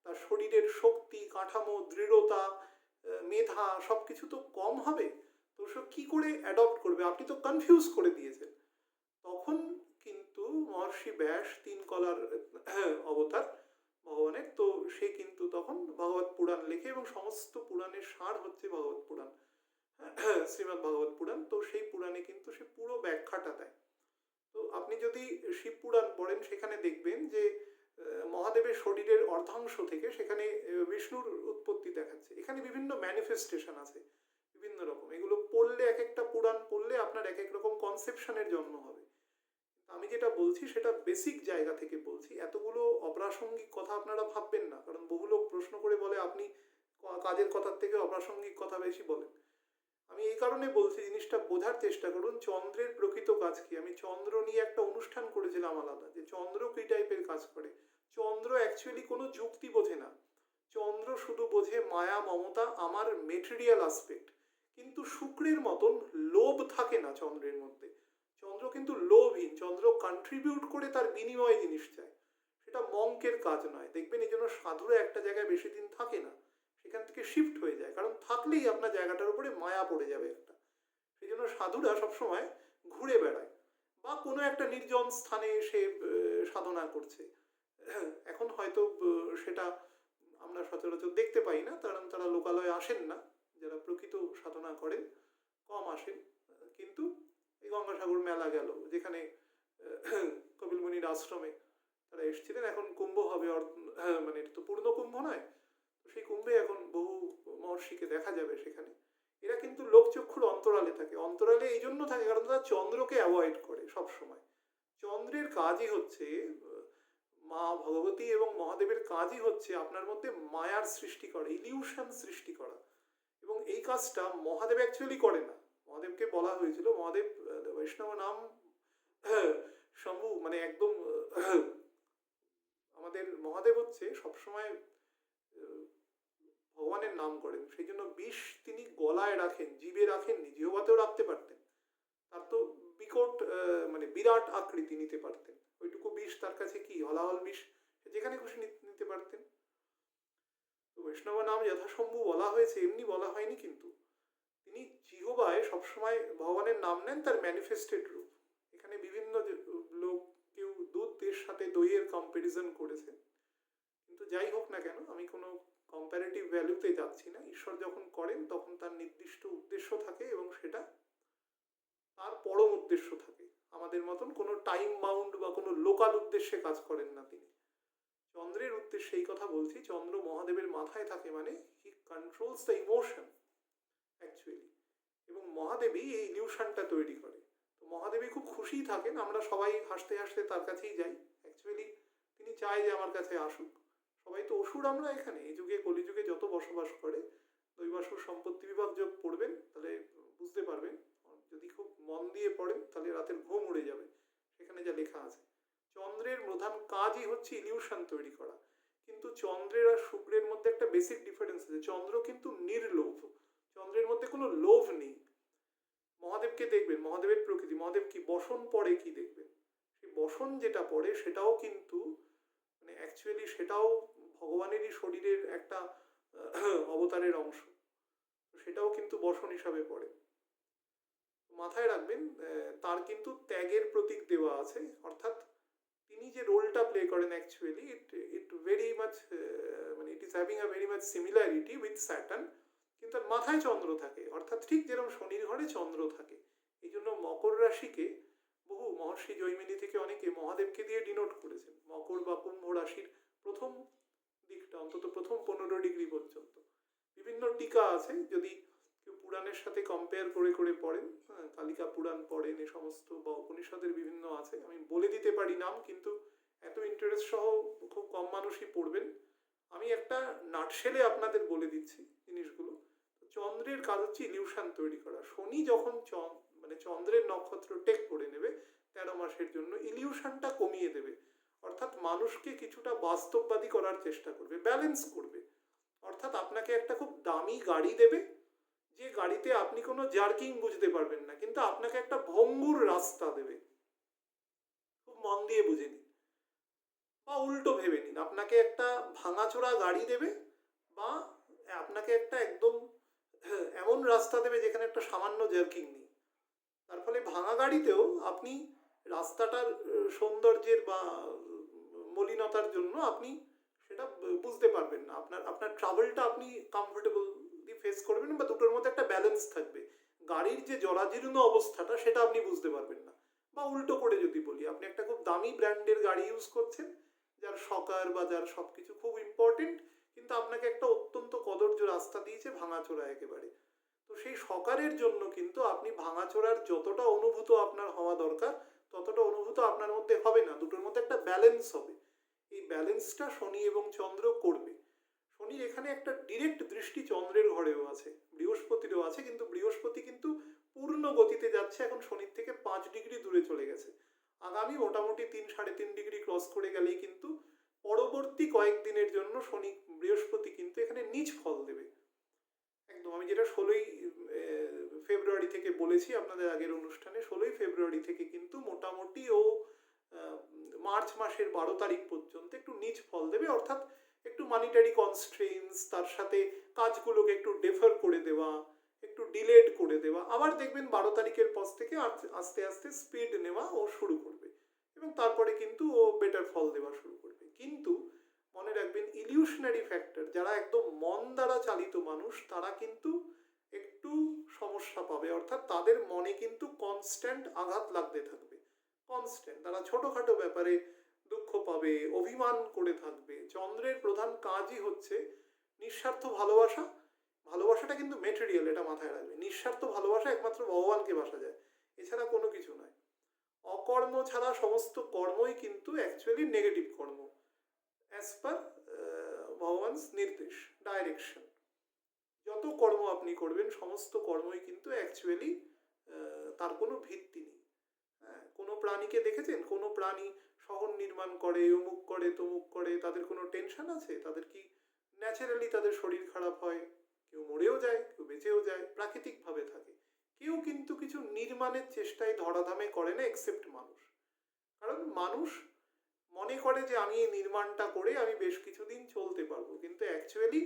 তার শরীরের শক্তি কাঠামো দৃঢ়তা মেধা সব কিছু তো কম হবে, তো সব কী করে অ্যাডপ্ট করবে? আপনি তো কনফিউজ করে দিয়েছেন। তখন কিন্তু মহর্ষি ব্যাস 3 কলার অবতার ভগবানের, তো সে কিন্তু তখন ভগবত পুরাণ লেখে এবং সমস্ত পুরাণের সার হচ্ছে ভগবত পুরাণ, শ্রীমদ্ ভগবত পুরাণ। তো সেই পুরাণে কিন্তু সে পুরো ব্যাখ্যাটা দেয়। তো আপনি যদি শিব পুরাণ পড়েন সেখানে দেখবেন যে মহাদেবের শরীরের অর্ধাংশ থেকে সেখানে বিষ্ণুর উৎপত্তি দেখাচ্ছে। এখানে বিভিন্ন ম্যানিফেস্টেশন আছে বিভিন্ন রকম, এগুলো পড়লে এক একটা পুরাণ পড়লে আপনার এক এক রকম কনসেপশনের জন্ম হবে। আমি যেটা বলছি সেটা বেসিক জায়গা থেকে বলছি, এতগুলো অপ্রাসঙ্গিক কথা আপনারা ভাববেন না, কারণ বহু লোক প্রশ্ন করে বলে আপনি কাজের কথার থেকে অপ্রাসঙ্গিক কথা বেশি বলেন। আমি এই কারণে বলছি, জিনিসটা বোঝার চেষ্টা করুন চন্দ্রের প্রকৃত কাজ কি। আমি চন্দ্র নিয়ে একটা অনুষ্ঠান করেছিলাম আলাদা, যে চন্দ্র কী টাইপের কাজ করে। চন্দ্র অ্যাকচুয়ালি কোনো যুক্তি বোঝে না, চন্দ্র শুধু বোঝে মায়া মমতা, আমার মেটেরিয়াল আসপেক্ট। কিন্তু শুক্রের মতন লোভ থাকে না চন্দ্রের মধ্যে, চন্দ্র কিন্তু লোভহীন, চন্দ্র কন্ট্রিবিউট করে তার বিনিময়ে জিনিস চায়, সেটা মঙ্কের কাজ নয়। দেখবেন এই জন্য সাধুরা একটা জায়গায় বেশি দিন থাকে না, সেখান থেকে শিফট হয়ে যায়, কারণ থাকলেই আপনার জায়গাটার উপরে মায়া পড়ে যাবে একটা। সেই জন্য সাধুরা সবসময় ঘুরে বেড়ায় বা কোনো একটা নির্জন স্থানে এসে সাধনা করছে। এখন হয়তো সেটা আমরা সচরাচর দেখতে পাই না, কারণ তারা লোকালয়ে আসেন না, যারা প্রকৃত সাধনা করেন কম আসেন। কিন্তু এই গঙ্গাসাগর মেলা গেল, যেখানে কপিলমুনির আশ্রমে তারা এসেছিলেন, এখন কুম্ভ হবে, মানে এটা তো পূর্ণ কুম্ভ নয়, তো সেই কুম্ভে এখন বহু মহর্ষিকে দেখা যাবে সেখানে। এরা কিন্তু লোকচক্ষুর অন্তরালে থাকে, অন্তরালে এই জন্য থাকে কারণ তারা চন্দ্রকে অ্যাভয়েড করে সব সময়। চন্দ্রের কাজই হচ্ছে, মা ভগবতী এবং মহাদেবের কাজই হচ্ছে আপনার মধ্যে মায়ার সৃষ্টি করা, ইলিউশন সৃষ্টি করা, এবং এই কাজটা মহাদেব অ্যাকচুয়ালি করে না। মহাদেবকে বলা হয়েছিল, মহাদেব বৈষ্ণব নাম শম্ভু, মানে একদম আমাদের মহাদেব হচ্ছে সবসময় ভগবানের নাম করেন, সেই জন্য বিষ তিনি গলায় রাখেন, জিভে রাখেননি, জিহ্বাতেও রাখতে পারতেন, তার তো বিকট মানে বিরাট আকৃতি নিতে পারতেন, ওইটুকু বিষ তার কাছে কি হলাহল বিষ, যেখানে খুশি নিতে পারতেন। তো বৈষ্ণব নাম যথাসম্ভব বলা হয়েছে, এমনি বলা হয়নি, কিন্তু তিনি জিহ্বায় সবসময় ভগবানের নাম নেন, তার ম্যানিফেস্টেড রূপ। এখানে বিভিন্ন লোক কেউ দুধের সাথে দইয়ের কম্পারিজন করেছে, কিন্তু যাই হোক না কেন, আমি কোনো কম্প্যারেটিভ ভ্যালুতে যাচ্ছি না। ঈশ্বর যখন করেন তখন তার নির্দিষ্ট উদ্দেশ্য থাকে এবং সেটা তার পরম উদ্দেশ্য থাকে। আমাদের মতন কোনো টাইম বাউন্ড বা কোনো লোকাল উদ্দেশ্যে কাজ করেন না তিনি। চন্দ্রের উদ্দেশ্যে এই কথা বলছি, চন্দ্র মহাদেবের মাথায় থাকে, মানে হি কন্ট্রোলস দ্য ইমোশন অ্যাকচুয়ালি, এবং মহাদেবী এই ইলিউশনটা তৈরি করে। তো মহাদেবী খুব খুশি থাকেন, আমরা সবাই হাসতে হাসতে তার কাছেই যাই, অ্যাকচুয়ালি তিনি চায় যে আমার কাছে আসুক। সবাই তো অসুর আমরা এখানে, এই যুগে কলিযুগে যত বসবাস করে, দৈবাসুর সম্পত্তি বিভাগ যোগ পড়বেন তাহলে বুঝতে পারবেন, যদি খুব মন দিয়ে পড়েন তাহলে রাতের ঘুম উড়ে যাবে, সেখানে যা লেখা আছে। চন্দ্রের প্রধান কাজই হচ্ছে ইলিউশন তৈরি করা, কিন্তু চন্দ্রের আর শুক্রের মধ্যে একটা বেসিক ডিফারেন্স আছে, চন্দ্র কিন্তু নির্লোভ, চন্দ্রের মধ্যে কোনো লোভ নেই। মহাদেবকে দেখবেন, মহাদেবের প্রকৃতি, মহাদেব কি বসন পড়ে কি দেখবেন, সেই বসন যেটা পড়ে সেটাও কিন্তু মানে অ্যাকচুয়ালি সেটাও ভগবানেরই শরীরের একটা অবতারের অংশ, সেটাও কিন্তু বসন হিসাবে পড়ে। মাথায় রাখবেন তার কিন্তু ত্যাগের প্রতীক দেওয়া আছে, অর্থাৎ তিনি যে রোলটা প্লে করেন অ্যাকচুয়ালি ইট ভেরি মাচ মানে it is having a very much similarity with Saturn, কিন্তু তার মাথায় চন্দ্র থাকে, অর্থাৎ ঠিক যেরকম শনির ঘরে চন্দ্র থাকে। এই জন্য মকর রাশিকে বহু মহর্ষি জৈমিনী থেকে অনেকে মহাদেবকে দিয়ে ডিনোট করেছেন। মকর বা কুম্ভ রাশির প্রথম দিকটা অন্তত প্রথম 15 ডিগ্রি পর্যন্ত বিভিন্ন টিকা আছে, যদি কেউ পুরাণের সাথে কম্পেয়ার করে করে পড়েন, হ্যাঁ, কালিকা পুরাণ পড়েন, এ সমস্ত বা উপনিষদের বিভিন্ন আছে, আমি বলে দিতে পারি নাম, কিন্তু এত ইন্টারেস্ট সহ খুব কম মানুষই পড়বেন। আমি একটা নাটশেলে আপনাদের বলে দিচ্ছি জিনিসগুলো। চন্দ্রের কাজ হচ্ছে ইলিউশন তৈরি করা। শনি যখন মানে চন্দ্রের নক্ষত্র টেক করে নেবে 13 মাসের জন্য, ইলিউশনটা কমিয়ে দেবে, অর্থাৎ মানুষকে কিছুটা বাস্তববাদী করার চেষ্টা করবে, ব্যালেন্স করবে। অর্থাৎ আপনাকে একটা খুব দামি গাড়ি দেবে, যে গাড়িতে আপনি কোনো জার্কিং বুঝতে পারবেন না, কিন্তু আপনাকে একটা ভঙ্গুর রাস্তা দেবে। খুব মন দিয়ে বুঝে নিন, বা উল্টো ভেবে নিন, আপনাকে একটা ভাঙাচোরা গাড়ি দেবে, বা আপনাকে একটা একদম এমন রাস্তা দেবে যেখানে একটা সামান্য জার্কিং নেই। তার ফলে ভাঙা গাড়িতেও আপনি রাস্তাটার সৌন্দর্যের বা মলিনতার জন্য আপনি সেটা বুঝতে পারবেন না, আপনার আপনার ট্রাভেলটা আপনি কমফোর্টেবলি ফেস করবেন, বা দুটোর মধ্যে একটা ব্যালেন্স থাকবে। গাড়ির যে জরাজীর্ণ অবস্থাটা সেটা আপনি বুঝতে পারবেন না। বা উল্টো করে যদি বলি, আপনি একটা খুব দামি ব্র্যান্ডের গাড়ি ইউজ করছেন, যার সকার বা যার সব কিছু খুব ইম্পর্টেন্ট, কিন্তু আপনাকে একটা অত্যন্ত কদর্য রাস্তা দিয়েছে ভাঙাচোরা একেবারে। তো সেই সকারের জন্য কিন্তু আপনি ভাঙাচোরার যতটা অনুভূত আপনার হওয়া দরকার ততটা অনুভূত আপনার মধ্যে হবে না, দুটোর মধ্যে একটা ব্যালেন্স হবে। এই ব্যালেন্সটা শনি এবং চন্দ্র করবে। শনির এখানে একটা ডিরেক্ট দৃষ্টি চন্দ্রের ঘরেও আছে, বৃহস্পতিরও আছে, কিন্তু বৃহস্পতি কিন্তু পূর্ণ গতিতে যাচ্ছে এখন, শনির থেকে 5 ডিগ্রি দূরে চলে গেছে। আগামী মোটামুটি 3-3.5 ডিগ্রি ক্রস করে গেলেই কিন্তু পরবর্তী কয়েকদিনের জন্য শনি বৃহস্পতি কিন্তু এখানে নিজ ফল দেবে একদম। আমি যেটা 16ই ফেব্রুয়ারি থেকে বলেছি আপনাদের আগের অনুষ্ঠানে, 16ই ফেব্রুয়ারি থেকে কিন্তু মোটামুটি ও মার্চ মাসের 12 তারিখ পর্যন্ত একটু নিজ ফল দেবে, অর্থাৎ একটু মানিটারি কনস্ট্রেন্স, তার সাথে কাজগুলোকে একটু ডেফার করে দেওয়া, একটু ডিলেড করে দেওয়া। আবার দেখবেন 12 তারিখের পর থেকে আস্তে আস্তে স্পিড নেওয়া ও শুরু করবে, এবং তারপরে কিন্তু ও বেটার ফল দেওয়া শুরু করবে। কিন্তু মনে রাখবেন, ইলিউশনারি ফ্যাক্টর, যারা একদম মন দ্বারা চালিত মানুষ, তারা কিন্তু একটু সমস্যা পাবে, অর্থাৎ তাদের মনে কিন্তু কনস্ট্যান্ট আঘাত লাগতে থাকবে, কনস্ট্যান্ট। তারা ছোটখাটো ব্যাপারে দুঃখ পাবে, অভিমান করে থাকবে। চন্দ্রের প্রধান কাজই হচ্ছে নিঃস্বার্থ ভালোবাসা। ভালোবাসাটা কিন্তু মেটেরিয়াল, এটা মাথায় রাখবে। নিঃস্বার্থ ভালোবাসা একমাত্র ভগবানকে বাসা যায়, এছাড়া কোনো কিছু নয়। অকর্ম ছাড়া সমস্ত কর্মই কিন্তু অ্যাকচুয়ালি নেগেটিভ কর্ম, অ্যাজ পার ভগবানস নির্দেশ, ডাইরেকশন। যত কর্ম আপনি করবেন সমস্ত কর্মই কিন্তু অ্যাকচুয়ালি তার কোনো ভিত্তি নেই। হ্যাঁ, কোনো প্রাণীকে দেখেছেন? কোনো প্রাণী শহর নির্মাণ করে, অমুক করে, তমুক করে, তাদের কোনো টেনশন আছে? তাদের কি ন্যাচারালি তাদের শরীর খারাপ হয়, কেউ মরেও যায়, কেউ বেঁচেও যায়, প্রাকৃতিকভাবে থাকে। কেউ কিন্তু কিছু নির্মাণের চেষ্টায় ধরাধামে করে না, এক্সেপ্ট মানুষ। কারণ মানুষ মনে করে যে আমি এই নির্মাণটা করে আমি বেশ কিছুদিন চলতে পারবো, কিন্তু অ্যাকচুয়ালি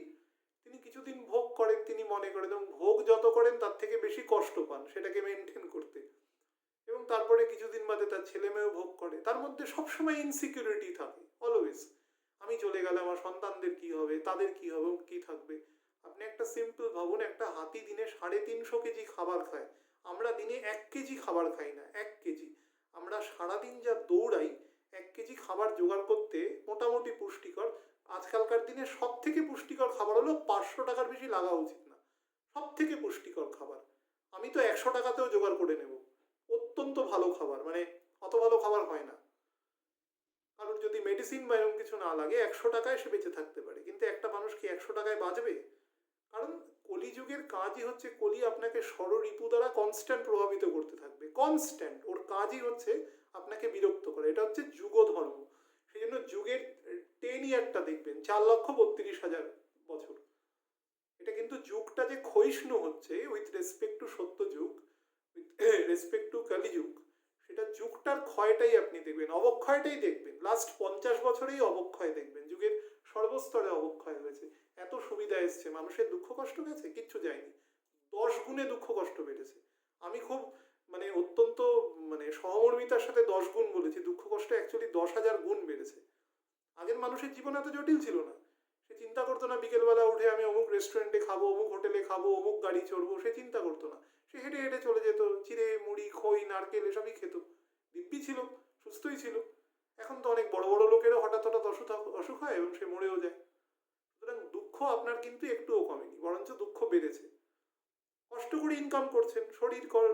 তিনি কিছুদিন ভোগ করেন, তিনি মনে করেন, এবং ভোগ যত করেন তার থেকে বেশি কষ্ট পান সেটাকে মেনটেন করতে, এবং তারপরে কিছুদিন বাদে তার ছেলে মেয়েও ভোগ করে। তার মধ্যে সবসময় ইনসিকিউরিটি থাকে, অলওয়েজ। আমি চলে গেলে আমার সন্তানদের কি হবে, তাদের কি হবে, কি থাকবে। আপনি একটা সিম্পল ভাবুন, একটা হাতি দিনে 350 কেজি খাবার খায়, আমরা দিনে 1 কেজি খাবার খাই না, 1 কেজি। আমরা সারাদিন যা দৌড়াই, 1 কেজি খাবার জোগাড় করতে মোটামুটি পুষ্টিকর, আজকালকার দিনে সব থেকে পুষ্টিকর খাবার হলো 500 টাকার বেশি লাগা উচিত না, সব থেকে পুষ্টিকর খাবার। আমি তো 100 টাকাতেও জোগাড় করে নেব, অত্যন্ত ভালো খাবার, মানে অত ভালো খাবার হয় না। কারণ যদি মেডিসিন বা এরকম কিছু না লাগে, 100 টাকায় সে বেঁচে থাকতে পারে, কিন্তু একটা মানুষ কি 100 টাকায় বাঁচবে? কারণ কলিযুগের কাজই হচ্ছে, কলি আপনাকে ষড়রিপু দ্বারা কনস্ট্যান্ট প্রভাবিত করতে থাকবে, কনস্ট্যান্ট। ওর কাজই হচ্ছে আপনাকে বিরক্ত করা, এটা হচ্ছে যুগ ধর্ম। সেই জন্য যুগের 10 ইয়ারটা দেখবেন 4,32,000 বছর। এটা কিন্তু যুগটা যে ক্ষয়িষ্ণু হচ্ছে উইথ রেসপেক্ট টু সত্য যুগ, উইথ রেসপেক্ট টু কালিযুগ, সেটা যুগটার ক্ষয়টাই আপনি দেখবেন, অবক্ষয়টাই দেখবেন। লাস্ট 50 বছরেই অবক্ষয় দেখবেন, যুগের সর্বস্তরে অবক্ষয় হয়েছে। এত সুবিধা এসছে, মানুষের দুঃখ কষ্ট গেছে, কিচ্ছু যায়নি, 10 গুণে দুঃখ কষ্ট বেড়েছে। আমি খুব মানে অত্যন্ত মানে সহমর্মিতার সাথে 10 গুণ বলেছি, দুঃখ কষ্ট অ্যাকচুয়ালি 10,000 গুণ বেড়েছে। আগের মানুষের জীবন এত জটিল ছিল না, সে চিন্তা করতো না বিকেলবেলা উঠে আমি অমুক রেস্টুরেন্টে খাবো, অমুক হোটেলে খাবো, অমুক গাড়ি চড়বো, সে চিন্তা করতো না। সে হেঁটে হেঁটে চলে যেত, চিড়ে মুড়ি খই নারকেল এসবই খেত, দিব্যি ছিল, সুস্থই ছিল। এখন তো অনেক বড় বড় লোকেরও হঠাৎ হঠাৎ অসুখ হয় এবং সে মরেও যায়। সুতরাং দুঃখ আপনার কিন্তু একটুও কমেনি, বরঞ্চ দুঃখ বেড়েছে। কষ্ট করে ইনকাম করছেন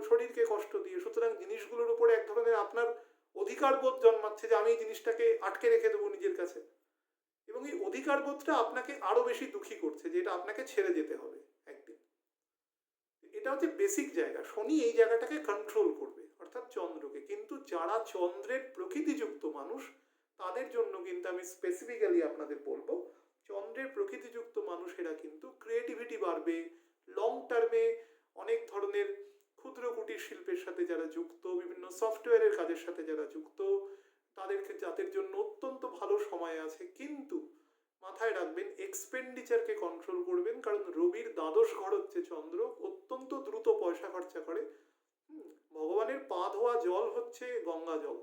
শরীরকে কষ্ট দিয়ে, সুতরাং জিনিসগুলোর উপরে এক ধরনের আপনার অধিকার বোধ জন্মাচ্ছে যে আমি এই জিনিসটাকে আটকে রেখে দেবো নিজের কাছে, এবং এই অধিকার বোধটা আপনাকে আরো বেশি দুঃখী করছে যে এটা আপনাকে ছেড়ে যেতে হবে একদিন। এটা হচ্ছে বেসিক জায়গা। শনি এই জায়গাটাকে কন্ট্রোল করবে, অর্থাৎ চন্দ্রকে। কিন্তু যারা চন্দ্রের প্রকৃতিযুক্ত মানুষ তাদের জন্য কিন্তু আমি স্পেসিফিক্যালি আপনাদের বলবো, চন্দ্রের প্রকৃতিযুক্ত মানুষেরা কিন্তু ক্রিয়েটিভিটি বাড়বে, লং টার্মে অনেক ধরনের ক্ষুদ্র কুটির শিল্পের সাথে যারা যুক্ত, বিভিন্ন সফটওয়্যারের কাজের সাথে যারা যুক্ত, যাদের জন্য অত্যন্ত ভালো সময় আছে। কিন্তু মাথায় রাখবেন এক্সপেন্ডিচারকে কন্ট্রোল করবেন, কারণ রবির দ্বাদশ ঘর হচ্ছে চন্দ্র, অত্যন্ত দ্রুত পয়সা খরচা করে। ভগবানের পা ধোয়া জল হচ্ছে গঙ্গা জল,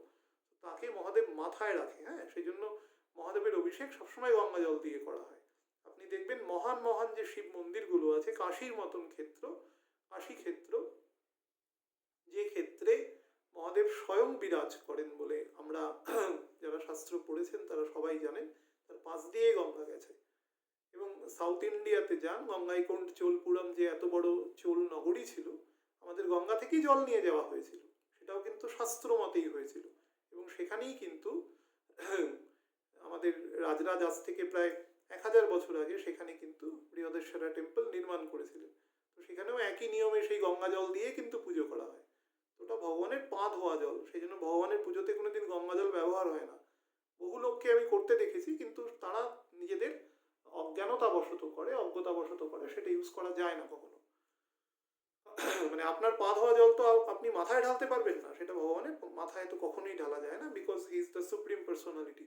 তাকে মহাদেব মাথায় রাখে। হ্যাঁ, সেই জন্য মহাদেবের অভিষেক সবসময় গঙ্গা জল দিয়ে করা হয়। আপনি দেখবেন মহান মহান যে শিব মন্দিরগুলো আছে, কাশীর মতন ক্ষেত্র, কাশী ক্ষেত্র, যে ক্ষেত্রে মহাদেব স্বয়ং বিরাজ করেন বলে আমরা যারা শাস্ত্র পড়েছেন তারা সবাই জানেন, তার পাশ দিয়ে গঙ্গা গেছে। এবং সাউথ ইন্ডিয়াতে যান, গঙ্গাইকোন্ড চোলপুরম যে এত বড় চোল নগরী ছিল, আমাদের গঙ্গা থেকেই জল নিয়ে যাওয়া হয়েছিল, সেটাও কিন্তু শাস্ত্র মতেই হয়েছিল। এবং সেখানেই কিন্তু আমাদের রাজরাজ আজ থেকে প্রায় 1000 বছর আগে সেখানে কিন্তু বৃহদেশ্বরা টেম্পল নির্মাণ করেছিলেন। তো সেখানেও একই নিয়মে সেই গঙ্গা জল দিয়ে কিন্তু পুজো করা হয়। ওটা ভগবানের পা ধোয়া জল, সেই জন্য ভগবানের পুজোতে কোনোদিন গঙ্গা জল ব্যবহার হয় না। বহু লোককে আমি করতে দেখেছি, কিন্তু তারা নিজেদের অজ্ঞানতাবশত করে, অজ্ঞতাবশত করে, সেটা ইউজ করা যায় না কখনো। মানে আপনার পা ধোয়া জল তো আপনি মাথায় ঢালতে পারবেন না, সেটা ভগবানের মাথায় তো কখনোই ঢালা যায় না, because he is the supreme personality.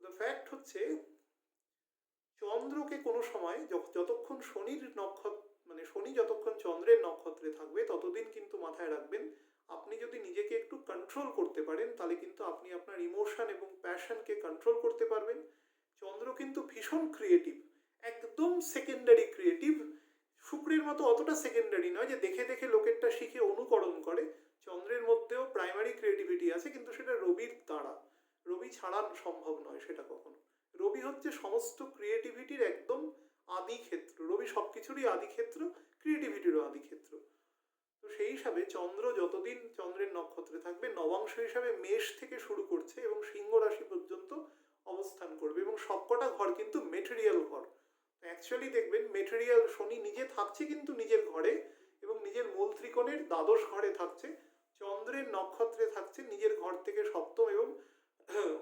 The fact হচ্ছে চন্দ্রকে কোনো সময় যতক্ষণ শনির নক্ষত্র, মানে শনি যতক্ষণ চন্দ্রের নক্ষত্রে থাকবে ততদিন কিন্তু মাথায় রাখবেন, আপনি যদি নিজেকে একটু কন্ট্রোল করতে পারেন তাহলে কিন্তু আপনি আপনার ইমোশন এবং প্যাশনকে কন্ট্রোল করতে পারবেন। চন্দ্র কিন্তু ভীষণ ক্রিয়েটিভ, একদম সেকেন্ডারি ক্রিয়েটিভ। শুক্রের মতো অতটা সেকেন্ডারি নয় যে দেখে দেখে লোকেরটা শিখে অনুকরণ করে। চন্দ্রের মধ্যেও প্রাইমারি ক্রিয়েটিভিটি আছে, কিন্তু সেটা রবির দ্বারা, রবি ছাড়া সম্ভব নয় সেটা কখনো। রবি হচ্ছে সমস্ত ক্রিয়েটিভিটির একদম আদি ক্ষেত্র, রবি সবকিছুরই আদি ক্ষেত্র, ক্রিয়েটিভিটিরও আদি ক্ষেত্র। তো সেই হিসাবে চন্দ্র যতদিন চন্দ্রের নক্ষত্রে থাকবে, নবাংশ হিসাবে মেষ থেকে শুরু করছে এবং সিংহ রাশি পর্যন্ত অবস্থান করবে, এবং সবকটা ঘর কিন্তু মেটেরিয়াল ঘর। অ্যাকচুয়ালি দেখবেন মেটেরিয়াল শনি নিজে থাকছে কিন্তু নিজের ঘরে, এবং নিজের মূল ত্রিকোণের দ্বাদশ ঘরে থাকছে, চন্দ্রের নক্ষত্রে থাকছে নিজের ঘর থেকে সপ্তম এবং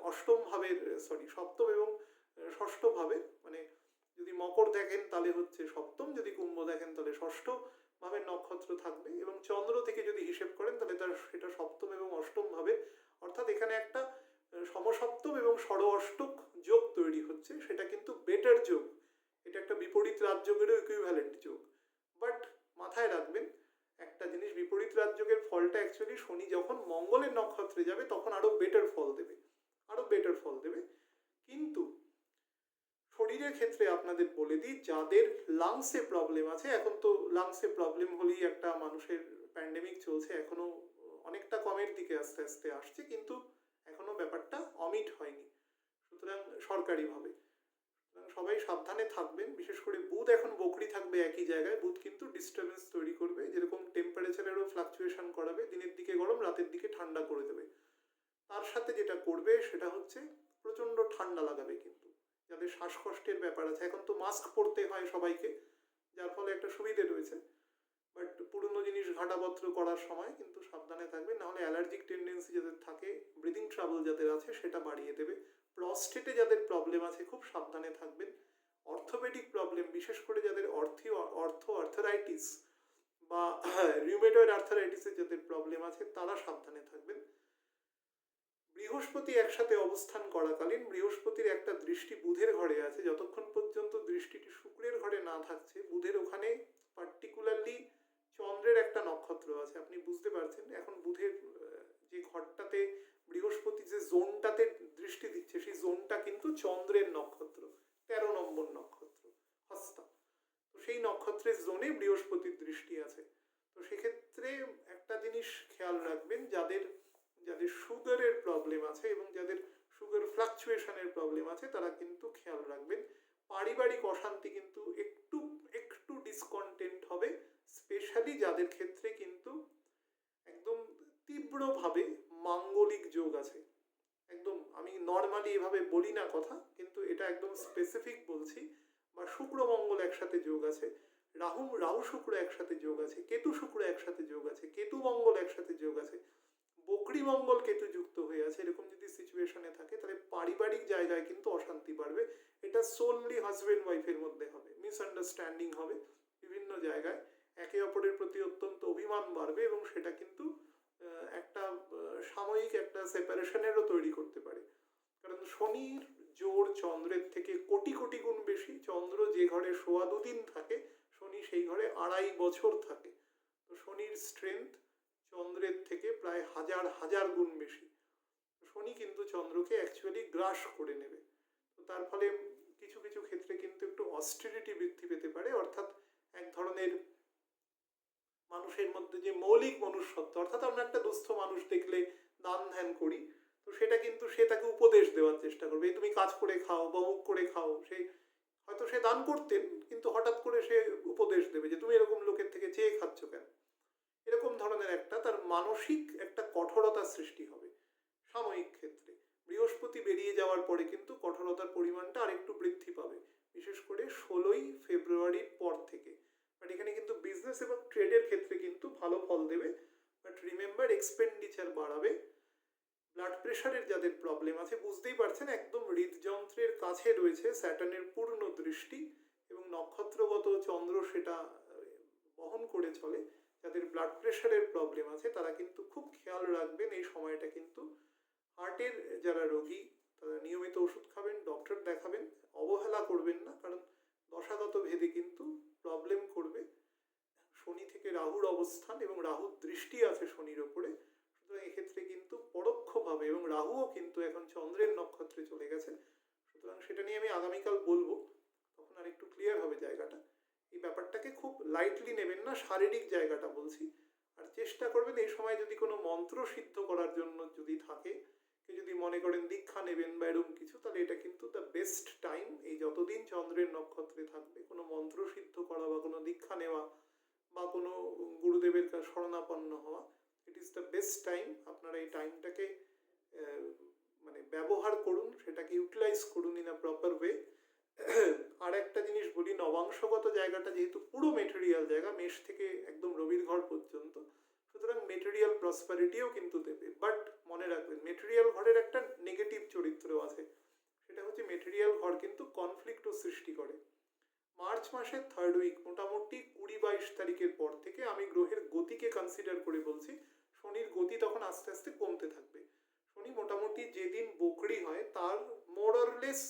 অষ্টম ভাবের, সপ্তম এবং ষষ্ঠ ভাবে, মানে যদি মকর দেখেন তাহলে হচ্ছে সপ্তম, যদি কুম্ভ দেখেন তাহলে ষষ্ঠ ভাবের নক্ষত্র থাকবে, এবং চন্দ্র থেকে যদি হিসেব করেন তাহলে তার সেটা সপ্তম এবং অষ্টম ভাবে, অর্থাৎ এখানে একটা সমসপ্তম এবং ষড় অষ্টক যোগ তৈরি হচ্ছে। সেটা কিন্তু বেটার যোগ, এটা একটা বিপরীত রাজযোগেরও ইকুইভ্যালেন্ট যোগ। বাট মাথায় রাখবেন একটা জিনিস, বিপরীত রাজযোগের ফলটা অ্যাকচুয়ালি শনি যখন মঙ্গলের নক্ষত্রে যাবে তখন আরো বেটার ফল দেবে, আরো বেটার ফল দেবে। কিন্তু শরীরের ক্ষেত্রে আপনাদের বলে দিই, যাদের লাংসে প্রবলেম আছে, এখন তো লাংসে প্রবলেম হলেই একটা মানুষের প্যান্ডেমিক চলছে, এখনো অনেকটা কমের দিকে আস্তে আস্তে আসছে, কিন্তু এখনো ব্যাপারটা অমিট হয়নি, সুতরাং সরকারিভাবে। সবাই সাবধানে থাকবেন। বিশেষ করে বুধ এখন বকরি থাকবে একই জায়গায়, বুধ কিন্তু ডিস্টারবেন্স তৈরি করবে, যেরকম টেম্পারেচারেরও ফ্লাকচুয়েশন করাবে, দিনের দিকে গরম রাতের দিকে ঠান্ডা করে দেবে। তার সাথে যেটা করবে সেটা হচ্ছে প্রচণ্ড ঠান্ডা লাগাবে, কিন্তু যাদের শ্বাসকষ্টের ব্যাপার আছে, এখন তো মাস্ক পরতে হয় সবাইকে, যার ফলে একটা সুবিধে রয়েছে, বাট পুরনো জিনিস ঘাটাপত্র করার সময় কিন্তু সাবধানে থাকবে, নাহলে অ্যালার্জিক টেন্ডেন্সি যাদের থাকে, ব্রিদিং ট্রাবল যাদের আছে সেটা বাড়িয়ে দেবে। প্রস্টেটে যাদের প্রবলেম আছে খুব সাবধানে থাকবেন। অর্থোপেডিক প্রবলেম, বিশেষ করে যাদের আর্থারাইটিস বা রিউমেটয়েড আর্থারাইটিসের যাদের প্রবলেম আছে তারা সাবধানে থাকবেন। বৃহস্পতি একসাথে অবস্থান করাকালীন বৃহস্পতির একটা দৃষ্টি বুধের ঘরে আছে, যতক্ষণ পর্যন্ত দৃষ্টিটি শুক্রের ঘরে না থাকছে, বুধের ওখানে পার্টিকুলারলি চন্দ্রের একটা নক্ষত্র আছে, আপনি বুঝতে পারছেন। এখন বুধের যে ঘরটাতে বৃহস্পতি যে জোনটাতে দৃষ্টি দিচ্ছে, সেই জোনটা কিন্তু চন্দ্রের নক্ষত্র, 13 নম্বর নক্ষত্র হস্তা। তো সেই নক্ষত্রের জোনে বৃহস্পতির দৃষ্টি আছে। তো সেক্ষেত্রে একটা জিনিস খেয়াল রাখবেন, যাদের সুগারের প্রবলেম আছে এবং যাদের সুগার ফ্লাকচুয়েশনের প্রবলেম আছে তারা কিন্তু খেয়াল রাখবেন। পারিবারিক অশান্তি কিন্তু একটু ডিসকন্টেন্ট হবে, স্পেশালি যাদের ক্ষেত্রে কিন্তু একদম তীব্রভাবে মাঙ্গলিক যোগ আছে। একদম আমি নর্মালি এভাবে বলি না কথা, কিন্তু এটা একদম স্পেসিফিক বলছি। বা শুক্র মঙ্গল একসাথে যোগ আছে, রাহু শুক্র একসাথে যোগ আছে, কেতু শুক্র একসাথে যোগ আছে, কেতু মঙ্গল একসাথে যোগ আছে, বকরি মঙ্গল কেতু যুক্ত হয়ে আছে, এরকম যদি সিচুয়েশনে থাকে তাহলে পারিবারিক জায়গায় কিন্তু অশান্তি বাড়বে। এটা সোললি হাজবেন্ড ওয়াইফের মধ্যে হবে, মিসআন্ডারস্ট্যান্ডিং হবে বিভিন্ন জায়গায়, একে অপরের প্রতি অত্যন্ত অভিমান বাড়বে এবং সেটা কিন্তু একটা সাময়িক একটা সেপারেশনেরও তৈরি করতে পারে। কারণ শনির জোর চন্দ্রের থেকে কোটি কোটি গুণ বেশি। চন্দ্র যে ঘরে 2.25 দিন থাকে, শনি সেই ঘরে 2.5 বছর থাকে। তো শনির স্ট্রেংথ চন্দ্রের থেকে প্রায় হাজার হাজার গুণ বেশি। শনি কিন্তু চন্দ্রকে অ্যাকচুয়ালি গ্রাস করে নেবে। তো তার ফলে কিছু কিছু ক্ষেত্রে কিন্তু একটু অস্টেরিটি বৃদ্ধি পেতে পারে, অর্থাৎ এক ধরনের মানুষের মধ্যে যে মৌলিক মনুষ্যত্ব, অর্থাৎ আমরা একটা দুস্থ মানুষ দেখলে দান ধ্যান করি, তো সেটা কিন্তু সে তাকে উপদেশ দেওয়ার চেষ্টা করবে, তুমি কাজ করে খাও বা মুখ করে খাও। হয়তো সে দান করতেন, কিন্তু হঠাৎ করে সে উপদেশ দেবে যে তুমি এরকম লোকের থেকে চেয়ে খাচ্ছ কেন। এরকম ধরনের একটা তার মানসিক একটা কঠোরতার সৃষ্টি হবে সাময়িক ক্ষেত্রে। বৃহস্পতি বেরিয়ে যাওয়ার পরে কিন্তু কঠোরতার পরিমাণটা আরেকটু বৃদ্ধি পাবে, বিশেষ করে 16ই ফেব্রুয়ারির পর থেকে। বাট এখানে কিন্তু বিজনেস এবং ট্রেডের ক্ষেত্রে কিন্তু ভালো ফল দেবে। বাট রিমেম্বার, এক্সপেন্ডিচার বাড়াবে। ব্লাড প্রেশারের যাদের প্রবলেম আছে, বুঝতেই পারছেন একদম হৃদযন্ত্রের কাছে রয়েছে স্যাটার্নের পূর্ণ দৃষ্টি, এবং নক্ষত্রগত চন্দ্র সেটা বহন করে চলে। যাদের ব্লাড প্রেশারের প্রবলেম আছে তারা কিন্তু খুব খেয়াল রাখবেন এই সময়টা। কিন্তু হার্টের যারা রোগী তারা নিয়মিত ওষুধ খাবেন, ডক্টর দেখাবেন, অবহেলা করবেন না, কারণ দশাগত ভেদে কিন্তু প্রবলেম করবে। শনি থেকে রাহুর অবস্থান এবং রাহুর দৃষ্টি আছে শনির ওপরে, সুতরাং এক্ষেত্রে কিন্তু পরোক্ষভাবে, এবং রাহুও কিন্তু এখন চন্দ্রের নক্ষত্রে চলে গেছে, সুতরাং সেটা নিয়ে আমি আগামীকাল বলবো, তখন আর একটু ক্লিয়ার হবে জায়গাটা। এই ব্যাপারটাকে খুব লাইটলি নেবেন না, শারীরিক জায়গাটা বলছি। আর চেষ্টা করবেন এই সময় যদি কোনো মন্ত্র সিদ্ধ করার জন্য যদি থাকে, কেউ যদি মনে করেন দীক্ষা নেবেন বা এরকম কিছু, তাহলে এটা কিন্তু দ্য বেস্ট টাইম। এই যতদিন চন্দ্রের নক্ষত্রে থাকবে কোনো মন্ত্র সিদ্ধ করা বা কোনো দীক্ষা নেওয়া বা কোনো গুরুদেবের কাছে শরণাপন্ন হওয়া, it is the best time. আপনারা এই টাইমটাকে মানে ব্যবহার করুন, সেটাকে ইউটিলাইজ করুন ইন আ প্রপার ওয়ে। আর একটা জিনিস বলি, নবাংশগত জায়গাটা যেহেতু পুরো মেটেরিয়াল জায়গা, মেষ থেকে একদম রবির ঘর পর্যন্ত, সুতরাং মেটেরিয়াল প্রসপারিটিও কিন্তু দেবে। বাট মনে রাখবেন, মেটেরিয়াল ঘরের একটা নেগেটিভ চরিত্র আছে, সেটা হচ্ছে মেটেরিয়াল ঘর কিন্তু কনফ্লিক্টও সৃষ্টি করে। মার্চ মাসের 3rd উইক, মোটামুটি 20-22 তারিখের পর থেকে আমি গ্রহের গতিকে কনসিডার করে বলছি, শনির গতি তখন আস্তে আস্তে কমতে থাকবে। শনি মোটামুটি যেদিন বকরি হয় তার মোরলেস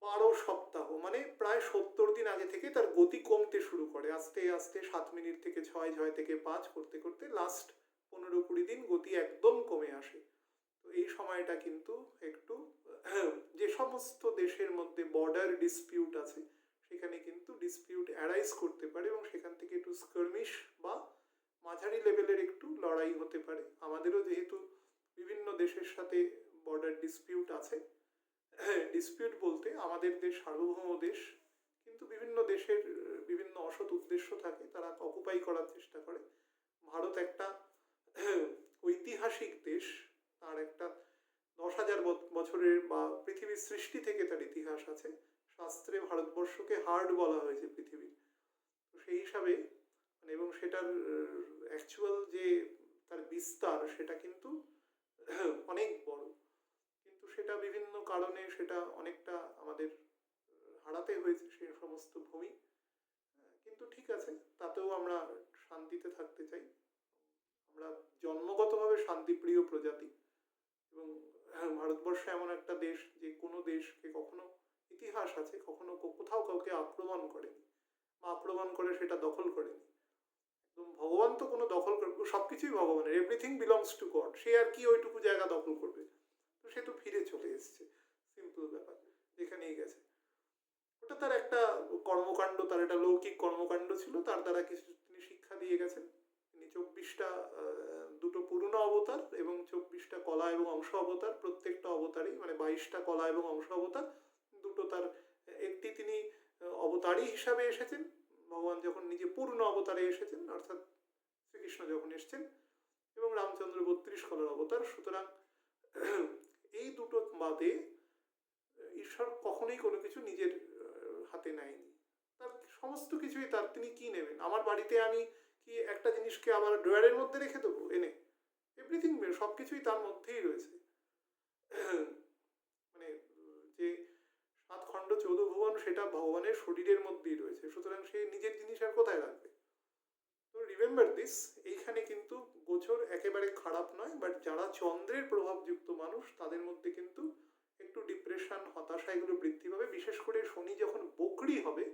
12 সপ্তাহ, মানে প্রায় 70 দিন আগে থেকে তার গতি কমতে শুরু করে, আস্তে আস্তে 7 মিনিট থেকে 6, 6 থেকে 5 করতে করতে লাস্ট 15-20 দিন গতি একদম কমে আসে। তো এই সময়টা কিন্তু একটু যে সমস্ত দেশের মধ্যে বর্ডার ডিসপিউট আছে সেখানে কিন্তু ডিসপিউট অ্যারাইজ করতে পারে, এবং সেখান থেকে একটু স্কার্মিশ বা মাঝারি লেভেলের একটু লড়াই হতে পারে। আমাদেরও যেহেতু বিভিন্ন দেশের সাথে বর্ডার ডিসপিউট আছে, ডিসপিউট বলতে আমাদের দেশ সার্বভৌম দেশ, কিন্তু বিভিন্ন দেশের বিভিন্ন অসৎ উদ্দেশ্য থাকে, তারা অকুপাই করার চেষ্টা করে। ভারত একটা ঐতিহাসিক দেশ, তার একটা 10,000 বছরের বা পৃথিবীর সৃষ্টি থেকে তার ইতিহাস আছে। শাস্ত্রে ভারতবর্ষকে হার্ট বলা হয়েছে পৃথিবীর। তো সেই হিসাবে মানে, এবং সেটার অ্যাকচুয়াল যে তার বিস্তার সেটা কিন্তু অনেক বড়, কিন্তু সেটা বিভিন্ন কারণে সেটা অনেকটা আমাদের হারাতে হয়েছে সেই সমস্ত ভূমি। কিন্তু ঠিক আছে, তাতেও আমরা শান্তিতে থাকতে চাই। আমরা জন্মগতভাবে শান্তিপ্রিয় প্রজাতি, এবং ভারতবর্ষ এমন একটা দেশ যে কোনো দেশকে কখনো ইতিহাস আছে কখনো কোথাও কাউকে আক্রমণ করেনি, বা আক্রমণ করে সেটা দখল করেনি। একদম ভগবান তো কোনো দখল করবে, সবকিছুই ভগবানের, এভরিথিং বিলংস টু গড। সে আর কি ওইটুকু জায়গা দখল করবে? তো সে তো ফিরে চলে এসছে, সিম্পল ব্যাপার, যেখানেই গেছে। ওটা তার একটা কর্মকাণ্ড, তার একটা লৌকিক কর্মকাণ্ড ছিল, তার দ্বারা কিছু তিনি শিক্ষা দিয়ে গেছেন। তিনি 24টা দুটো পুরনো অবতার এবং 24টা কলা এবং অংশ অবতার, প্রত্যেকটা অবতারই মানে 22টা কলা এবং অংশ অবতার, দুটো তার, একটি তিনি অবতারী হিসাবে এসেছেন ভগবান যখন নিজে পূর্ণ অবতারে এসেছেন, অর্থাৎ শ্রীকৃষ্ণ যখন এসেছেন, এবং রামচন্দ্র 32 কলার অবতার। সুতরাং এই দুটো বাদে ঈশ্বর কখনোই কোনো কিছু নিজের হাতে নেয়নি। তার সমস্ত কিছুই তার, তিনি কি নেবেন? আমার বাড়িতে আমি কি একটা জিনিসকে আবার ড্রয়ারের মধ্যে রেখে দেবো এনে? এভরিথিং, সব কিছুই তার মধ্যেই রয়েছে। মানে যে 7 খণ্ড 14 ভুবন, সেটা ভগবানের শরীরের মধ্যেই রয়েছে। সুতরাং সে নিজের জিনিস আর কোথায় রাখবে? তো রিমেম্বার দিস, এইখানে কিন্তু গোচর একেবারে খারাপ নয়, বাট যারা চন্দ্রের প্রভাবযুক্ত মানুষ তাদের মধ্যে কিন্তু একটু ডিপ্রেশন, হতাশা এগুলো বৃদ্ধি পাবে। বিশেষ করে শনি যখন বকরি হবে,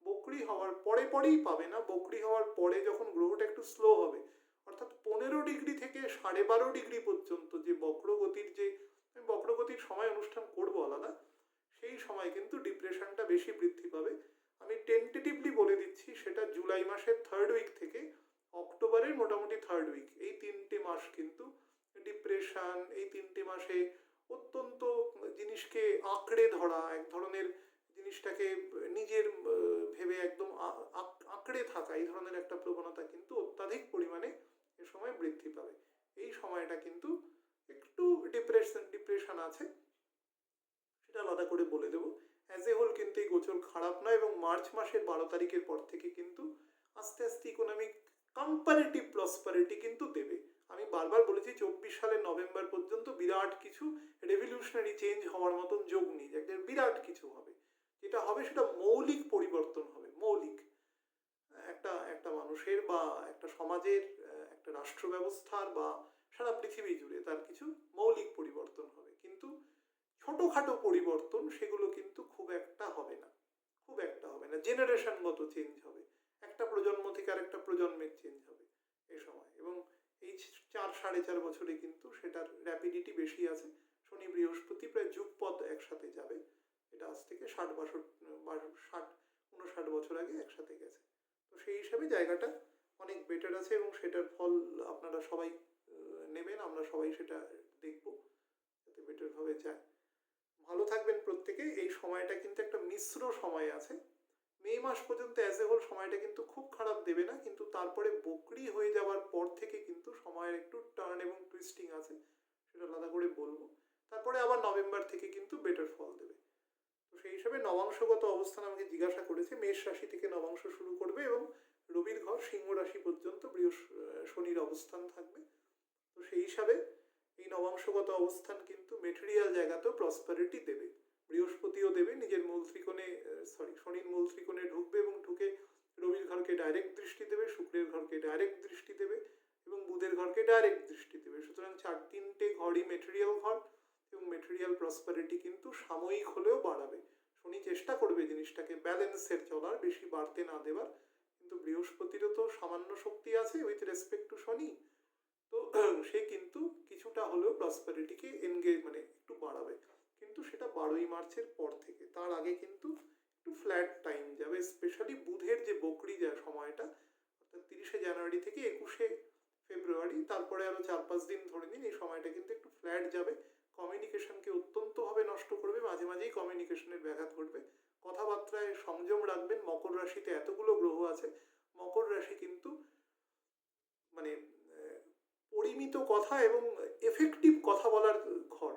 বকরি হওয়ার পরেই পাবে না, বকরি হওয়ার পরে যখন গ্রহটা একটু স্লো হবে, অর্থাৎ 15 ডিগ্রি থেকে 12.5 ডিগ্রি পর্যন্ত যে বক্রগতির, যে আমি বক্রগতির সময় অনুষ্ঠান করবো আলাদা, সেই সময় কিন্তু ডিপ্রেশনটা বেশি বৃদ্ধি পাবে। আমি টেন্টেটিভলি বলে দিচ্ছি, সেটা জুলাই মাসের 3rd উইক থেকে অক্টোবরের মোটামুটি 3rd উইক, এই 3টে মাস কিন্তু ডিপ্রেশন, এই 3টে মাসে অত্যন্ত জিনিসকে আঁকড়ে ধরা, এক ধরনের জিনিসটাকে নিজের ভেবে একদম আঁকড়ে থাকা, এই ধরনের একটা প্রবণতা কিন্তু অত্যাধিক পরিমাণে এ সময় বৃদ্ধি পাবে। এই সময়টা কিন্তু একটু ডিপ্রেশন আছে, সেটা আলাদা করে বলে দেবো। অ্যাজ এ হোল কিন্তু এই গোচর খারাপ নয়, এবং মার্চ মাসের 12 তারিখের পর থেকে কিন্তু আস্তে আস্তে ইকোনমিক কম্পারেটিভ প্রসপারিটি কিন্তু দেবে। আমি বারবার বলেছি 24 সালের নভেম্বর পর্যন্ত বিরাট কিছু রেভলিউশনারি চেঞ্জ হওয়ার মতন যোগ নেই, একটা বিরাট কিছু হবে। যেটা হবে সেটা মৌলিক পরিবর্তন হবে, মৌলিক একটা মানুষের বা একটা সমাজের, একটা রাষ্ট্র ব্যবস্থার বা সারা পৃথিবী জুড়ে তার কিছু মৌলিক পরিবর্তন হবে। কিন্তু ছোটোখাটো পরিবর্তন সেগুলো কিন্তু খুব একটা হবে না, খুব একটা হবে না। জেনারেশনগত চেঞ্জ হবে, একটা প্রজন্ম থেকে আরেকটা প্রজন্মের চেঞ্জ হবে এ সময়। এবং এই 4-4.5 বছরে কিন্তু সেটার র্যাপিডিটি বেশি আছে। শনি বৃহস্পতি প্রায় যুগপথ একসাথে যাবে, এটা আজ থেকে 60-59 বছর আগে একসাথে গেছে। তো সেই হিসাবে জায়গাটা অনেক বেটার আছে, এবং সেটার ফল আপনারা সবাই নেবেন, আমরা সবাই সেটা দেখব যাতে বেটারভাবে যায়। ভালো থাকবেন প্রত্যেকে। এই সময়টা কিন্তু একটা মিশ্র সময় আছে, মে মাস পর্যন্ত অ্যাজ এ হোল সময়টা কিন্তু খুব খারাপ দেবে না, কিন্তু তারপরে বকরি হয়ে যাওয়ার পর থেকে কিন্তু সময়ের একটু টার্ন এবং টুইস্টিং আছে, সেটা আলাদা করে বলবো। তারপরে আবার নভেম্বর থেকে কিন্তু বেটার ফল দেবে। তো সেই হিসাবে নবাংশগত অবস্থান আমাকে জিজ্ঞাসা করেছে, মেষ রাশি থেকে নবাংশ শুরু করবে এবং রবির ঘর সিংহ রাশি পর্যন্ত শনির অবস্থান থাকবে। তো সেই হিসাবে এই নবাংশগত অবস্থান কিন্তু মেটেরিয়াল জায়গাতেও প্রসপারিটি দেবে। বৃহস্পতিও দেবে, নিজের মূল ত্রিকোণে, শনির মূল ত্রিকোণে ঢুকবে এবং ঢুকে রবির ঘরকে ডাইরেক্ট দৃষ্টি দেবে, শুক্রের ঘরকে ডাইরেক্ট দৃষ্টি দেবে এবং বুধের ঘরকে ডাইরেক্ট দৃষ্টি দেবে। সুতরাং 3টে ঘরই মেটেরিয়াল ঘর, এবং মেটেরিয়াল প্রসপারিটি কিন্তু সাময়িক হলেও বাড়াবে। শনি চেষ্টা করবে জিনিসটাকে ব্যালেন্সের চলার, বেশি বাড়তে না দেওয়ার, কিন্তু বৃহস্পতিরও তো সামান্য শক্তি আছে উইথ রেসপেক্ট টু শনি, তো সে কিন্তু কিছুটা হলেও প্রসপারিটিকে মানে একটু বাড়াবে, কিন্তু সেটা 12ই মার্চের পর থেকে। তার আগে কিন্তু একটু ফ্ল্যাট টাইম যাবে, স্পেশালি বুধের যে বকরি যায় সময়টা, অর্থাৎ 30শে জানুয়ারি থেকে 21শে ফেব্রুয়ারি, তারপরে আরও 4-5 দিন ধরে নিন, এই সময়টা কিন্তু একটু ফ্ল্যাট যাবে। কমিউনিকেশনকে অত্যন্তভাবে নষ্ট করবে, মাঝে মাঝেই কমিউনিকেশনের ব্যাঘাত ঘটবে। কথাবার্তায় সংযম রাখবেন। মকর রাশিতে এতগুলো গ্রহ আছে, মকর রাশি কিন্তু মানে পরিমিত কথা এবং এফেক্টিভ কথা বলার ঘর।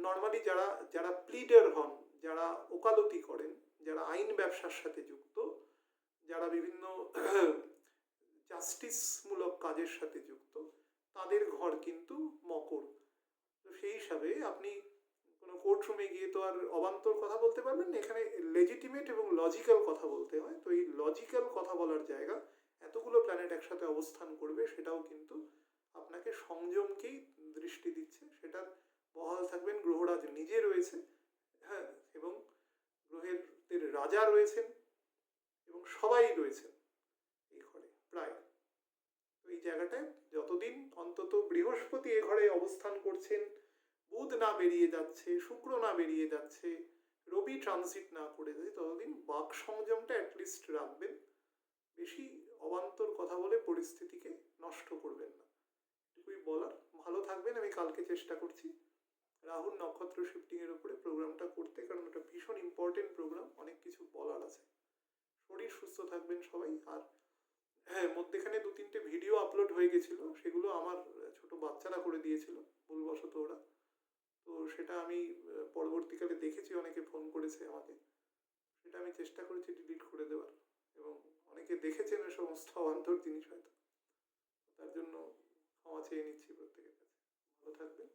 নর্মালি যারা প্লিডার হন, যারা ওকালতি করেন, যারা আইন ব্যবসার সাথে যুক্ত, যারা বিভিন্ন জাস্টিসমূলক কাজের সাথে যুক্ত, তাদের ঘর কিন্তু মকর। তো সেই হিসাবে আপনি কোনো কোর্টরুমে গিয়ে তো আর অবান্তর কথা বলতে পারবেন না, এখানে লেজিটিমেট এবং লজিক্যাল কথা বলতে হয়। তো এই লজিক্যাল কথা বলার জায়গা, এতগুলো প্ল্যানেট একসাথে অবস্থান করবে, সেটাও কিন্তু আপনাকে সংযমকেই দৃষ্টি দিচ্ছে। সেটার বহাল থাকবেন। গ্রহরাজ নিজে রয়েছে, হ্যাঁ, এবং গ্রহের রাজা রয়েছেন, এবং সবাই রয়েছেন এই ঘরে প্রায়। তো এই জায়গাটায় যতদিন অন্তত বৃহস্পতি এ ঘরে অবস্থান করছেন, বুধ না বেরিয়ে যাচ্ছে, শুক্র না বেরিয়ে যাচ্ছে, রবি ট্রানজিট না করে যায়, ততদিন বাক সংযমটা অ্যাটলিস্ট রাখবেন। বেশি অবান্তর কথা বলে পরিস্থিতিকে নষ্ট করবেন না, এটুকুই বলার। ভালো থাকবেন। আমি কালকে চেষ্টা করছি রাহুর নক্ষত্র শিফটিংয়ের উপরে প্রোগ্রামটা করতে, কারণ ওটা ভীষণ ইম্পর্টেন্ট প্রোগ্রাম, অনেক কিছু বলার আছে। শরীর সুস্থ থাকবেন সবাই। আর হ্যাঁ, মধ্যেখানে 2-3টে ভিডিও আপলোড হয়ে গেছিলো, সেগুলো আমার ছোট বাচ্চারা করে দিয়েছিল ভুলবশত ওরা। তো সেটা আমি পরবর্তীকালে দেখেছি, অনেকে ফোন করেছে আমাকে, সেটা আমি চেষ্টা করেছি ডিলিট করে দেওয়ার, এবং অনেকে দেখেছেন ওই সমস্ত অবান্তর জিনিস হয়তো, তার জন্য ক্ষমা চেয়ে নিচ্ছি প্রত্যেকের কাছে। ভালো থাকবেন।